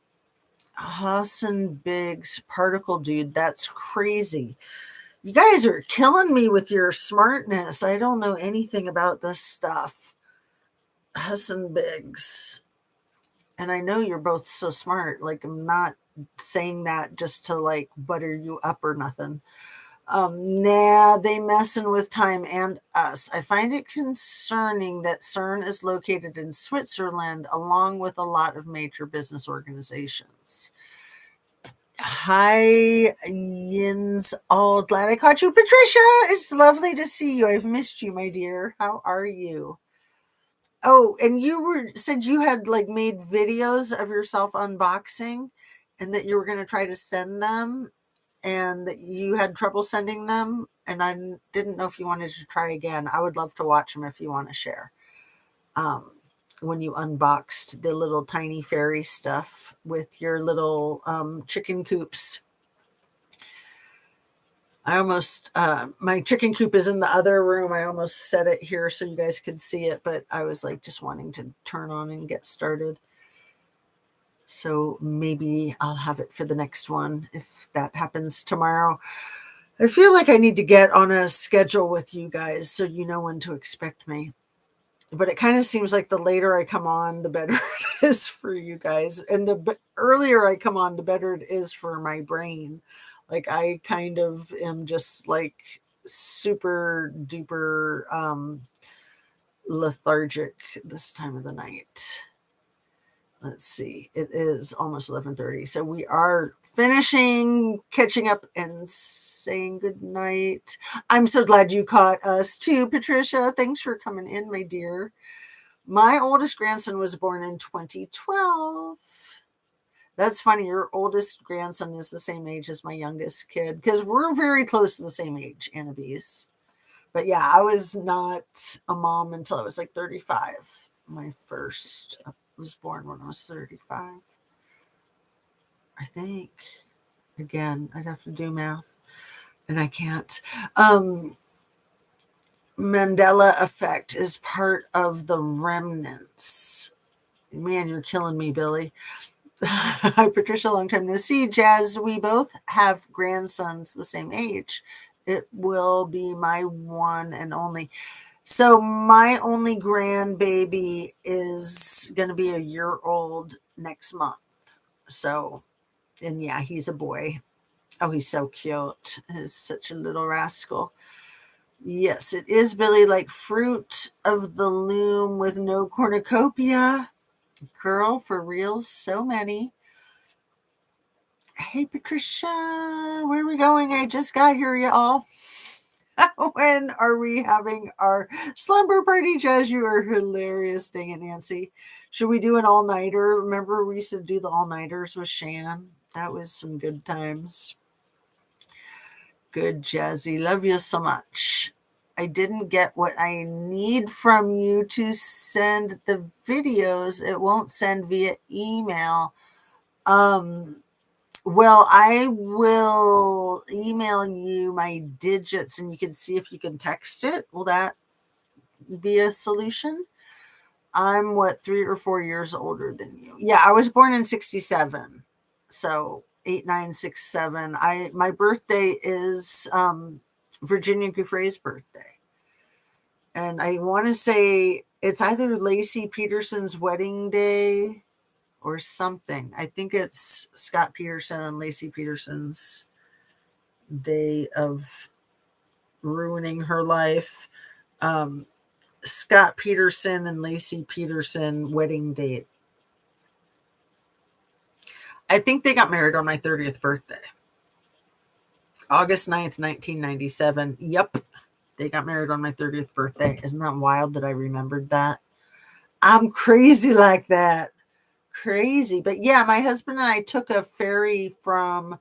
Hassan Biggs, particle dude, that's crazy. You guys are killing me with your smartness. I don't know anything about this stuff. Hassan Biggs. And I know you're both so smart. Like, I'm not saying that just to like butter you up or nothing. Nah, they messing with time and us. I find it concerning that CERN is located in Switzerland along with a lot of major business organizations. Hi, Yins. All glad I caught you. Patricia, it's lovely to see you. I've missed you, my dear. How are you? Oh, and you said you had like made videos of yourself unboxing and that you were going to try to send them and that you had trouble sending them, and I didn't know if you wanted to try again. I would love to watch them if you want to share. When you unboxed the little tiny fairy stuff with your little chicken coops. I almost, my chicken coop is in the other room. I almost set it here so you guys could see it, but I was like just wanting to turn on and get started. So maybe I'll have it for the next one if that happens tomorrow. I feel like I need to get on a schedule with you guys so you know when to expect me. But it kind of seems like the later I come on, the better it is for you guys. And the earlier I come on, the better it is for my brain. Like I kind of am just like super duper lethargic this time of the night. Let's see, it is almost 11:30, so we are finishing catching up and saying good night. I'm so glad you caught us too, Patricia. Thanks for coming in, my dear. My oldest grandson was born in 2012. That's funny, your oldest grandson is the same age as my youngest kid because we're very close to the same age, Annabise. But yeah, I was not a mom until I was like 35. My first was born when I was 35, I think. Again, I'd have to do math, and I can't. Mandela effect is part of the remnants. Man, you're killing me, Billy. Hi, Patricia. Long time no see. Jazz, we both have grandsons the same age. It will be my one and only. So my only grandbaby is going to be a year old next month. So, and yeah, he's a boy. Oh, he's so cute. He's such a little rascal. Yes, it is, Billy, like fruit of the loom with no cornucopia. Girl, for real, so many. Hey, Patricia, where are we going? I just got here, y'all. When are we having our slumber party, Jazz? You are hilarious. Dang it, Nancy. Should we do an all-nighter? Remember we used to do the all-nighters with Shan? That was some good times. Good, Jazzy. Love you so much. I didn't get what I need from you to send the videos. It won't send via email. Well, I will email you my digits and you can see if you can text it. Will that be a solution? I'm 3 or 4 years older than you. Yeah, I was born in 67. So 8967. My birthday is Virginia Giuffre's birthday. And I want to say it's either Lacey Peterson's wedding day or something. I think it's Scott Peterson and Lacey Peterson's day of ruining her life. Scott Peterson and Lacey Peterson wedding date. I think they got married on my 30th birthday. August 9th, 1997. Yep. They got married on my 30th birthday. Isn't that wild that I remembered that? I'm crazy like that. Crazy. But yeah, my husband and I took a ferry from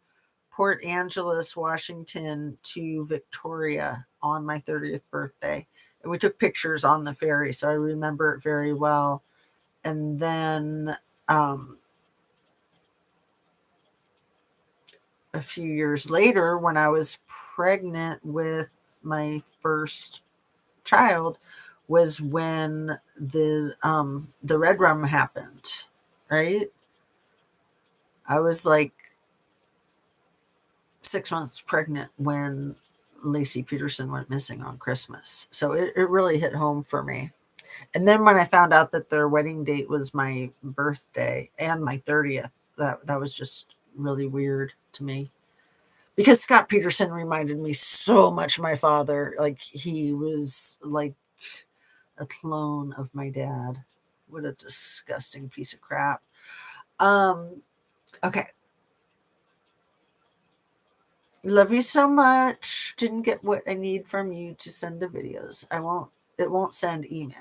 Port Angeles, Washington to Victoria on my 30th birthday. And we took pictures on the ferry, so I remember it very well. And then a few years later, when I was pregnant with my first child, was when the red rum happened, right? I was like 6 months pregnant when Lacey Peterson went missing on Christmas. So it really hit home for me. And then when I found out that their wedding date was my birthday and my 30th, that was just really weird to me. Because Scott Peterson reminded me so much of my father. Like, he was like a clone of my dad. What a disgusting piece of crap. Okay. Love you so much. Didn't get what I need from you to send the videos. It won't send email.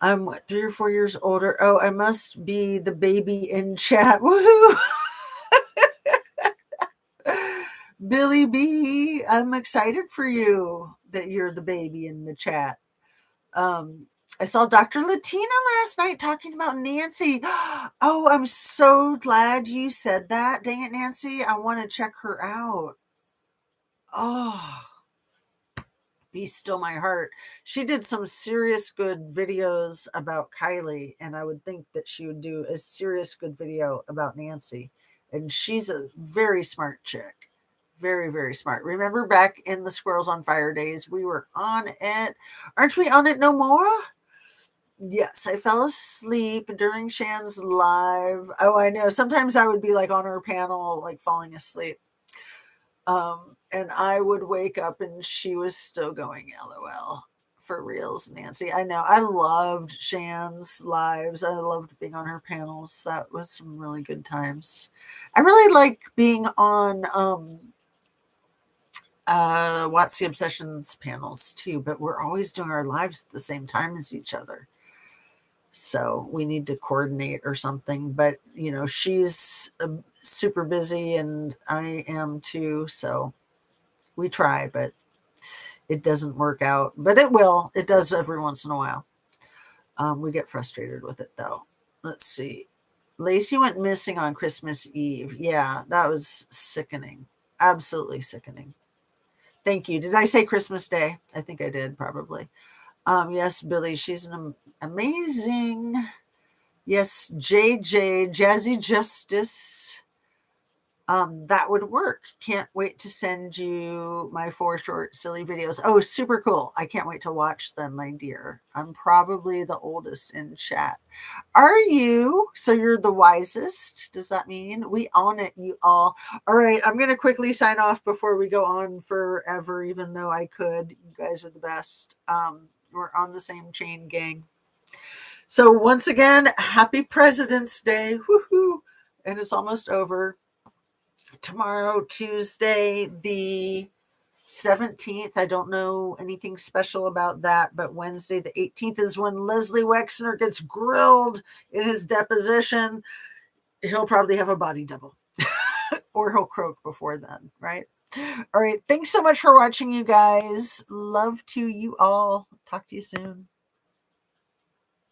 I'm what, 3 or 4 years older. Oh, I must be the baby in chat. Woohoo! Billy B, I'm excited for you that you're the baby in the chat. I saw Dr. Latina last night talking about Nancy. Oh, I'm so glad you said that. Dang it, Nancy. I want to check her out. Oh, be still my heart. She did some serious good videos about Kylie, and I would think that she would do a serious good video about Nancy. And she's a very smart chick. Very, very smart. Remember back in the Squirrels on Fire days, we were on it. Aren't we on it no more? Yes, I fell asleep during Shan's live. Oh, I know. Sometimes I would be like on her panel, like falling asleep. And I would wake up and she was still going LOL. For reals, Nancy. I know. I loved Shan's lives. I loved being on her panels. That was some really good times. I really like being on What's the Obsessions panels too, but we're always doing our lives at the same time as each other. So we need to coordinate or something. But, you know, she's super busy and I am too. So we try, but it doesn't work out. But it will. It does every once in a while. We get frustrated with it, though. Let's see. Lacey went missing on Christmas Eve. Yeah, that was sickening. Absolutely sickening. Thank you. Did I say Christmas Day? I think I did, probably. Yes, Billy, she's an amazing. Yes, JJ, Jazzy Justice. That would work. Can't wait to send you my 4 short, silly videos. Oh, super cool. I can't wait to watch them, my dear. I'm probably the oldest in chat. Are you? So you're the wisest. Does that mean we own it, you all? All right. I'm going to quickly sign off before we go on forever, even though I could. You guys are the best. We're on the same chain, gang. So once again, happy President's Day. Woohoo. And it's almost over. Tomorrow, Tuesday, the 17th. I don't know anything special about that, but Wednesday, the 18th, is when Leslie Wexner gets grilled in his deposition. He'll probably have a body double or he'll croak before then, right? All right. Thanks so much for watching, you guys. Love to you all. Talk to you soon.